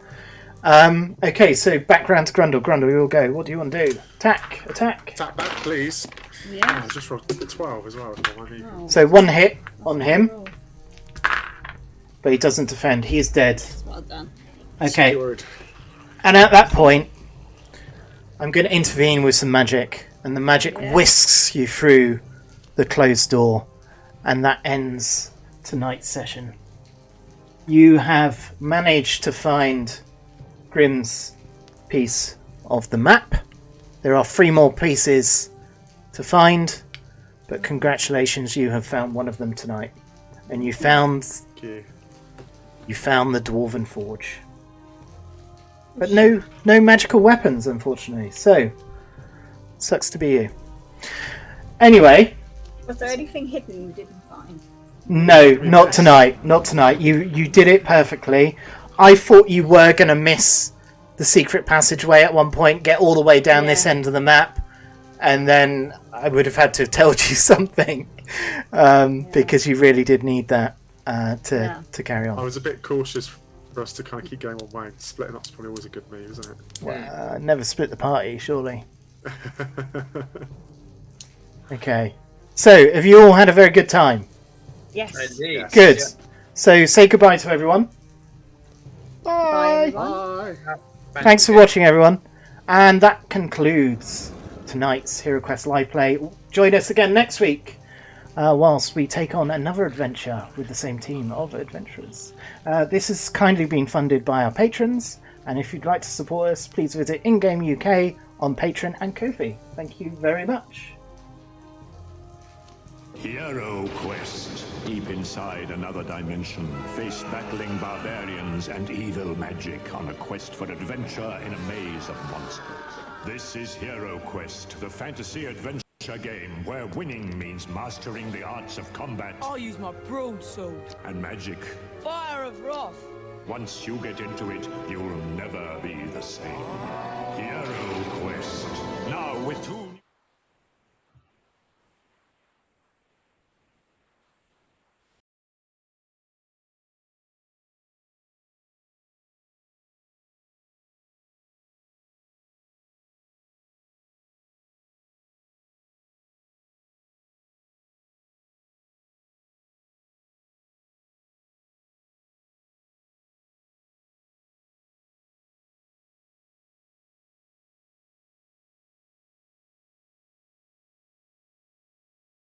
Okay, so back round to Grundle. Grundle, you'll go. What do you want to do? Attack! Attack! Tap back, please. Yeah. I just rolled a 12 as well. That's what I need. Oh, So 1 hit on him, roll. but he doesn't defend. He is dead. Well done. Okay, Secured. and at that point, I'm going to intervene with some magic, and the magic Yeah. whisks you through the closed door, and that ends tonight's session. You have managed to find Grim's piece of the map. There are 3 more pieces to find, but congratulations, you have found one of them tonight, and you found Thank you. the Dwarven Forge. But no magical weapons, unfortunately. So, sucks to be you. Anyway, Was there anything hidden we didn't find? no, not tonight. Not tonight. You did it perfectly. I thought you were going to miss the secret passageway at one point, get all the way down this Yeah. end of the map, and then I would have had to have told you something, because you really did need that to carry I on. was a bit cautious for us to kind of keep going one way. Splitting up's probably always a good move, isn't it? Never split the party, surely. Okay. So, have you all had a very good time? Yes. Indeed. Good. Yeah. So, say goodbye to everyone. Bye, everyone. Bye. Thanks for watching, everyone. And that concludes tonight's HeroQuest Live Play. Join us again next week whilst we take on another adventure with the same team of adventurers. This has kindly been funded by our patrons, and if you'd like to support us, please visit InGame UK on Patreon and Ko-fi. Thank you very much. HeroQuest. Deep inside another dimension, face battling barbarians and evil magic on a quest for adventure in a maze of monsters. This is HeroQuest, the fantasy adventure game where winning means mastering the arts of combat I'll use my broadsword. and magic. Fire of Wrath. Once you get into it, you'll never be the same. HeroQuest. Now with 2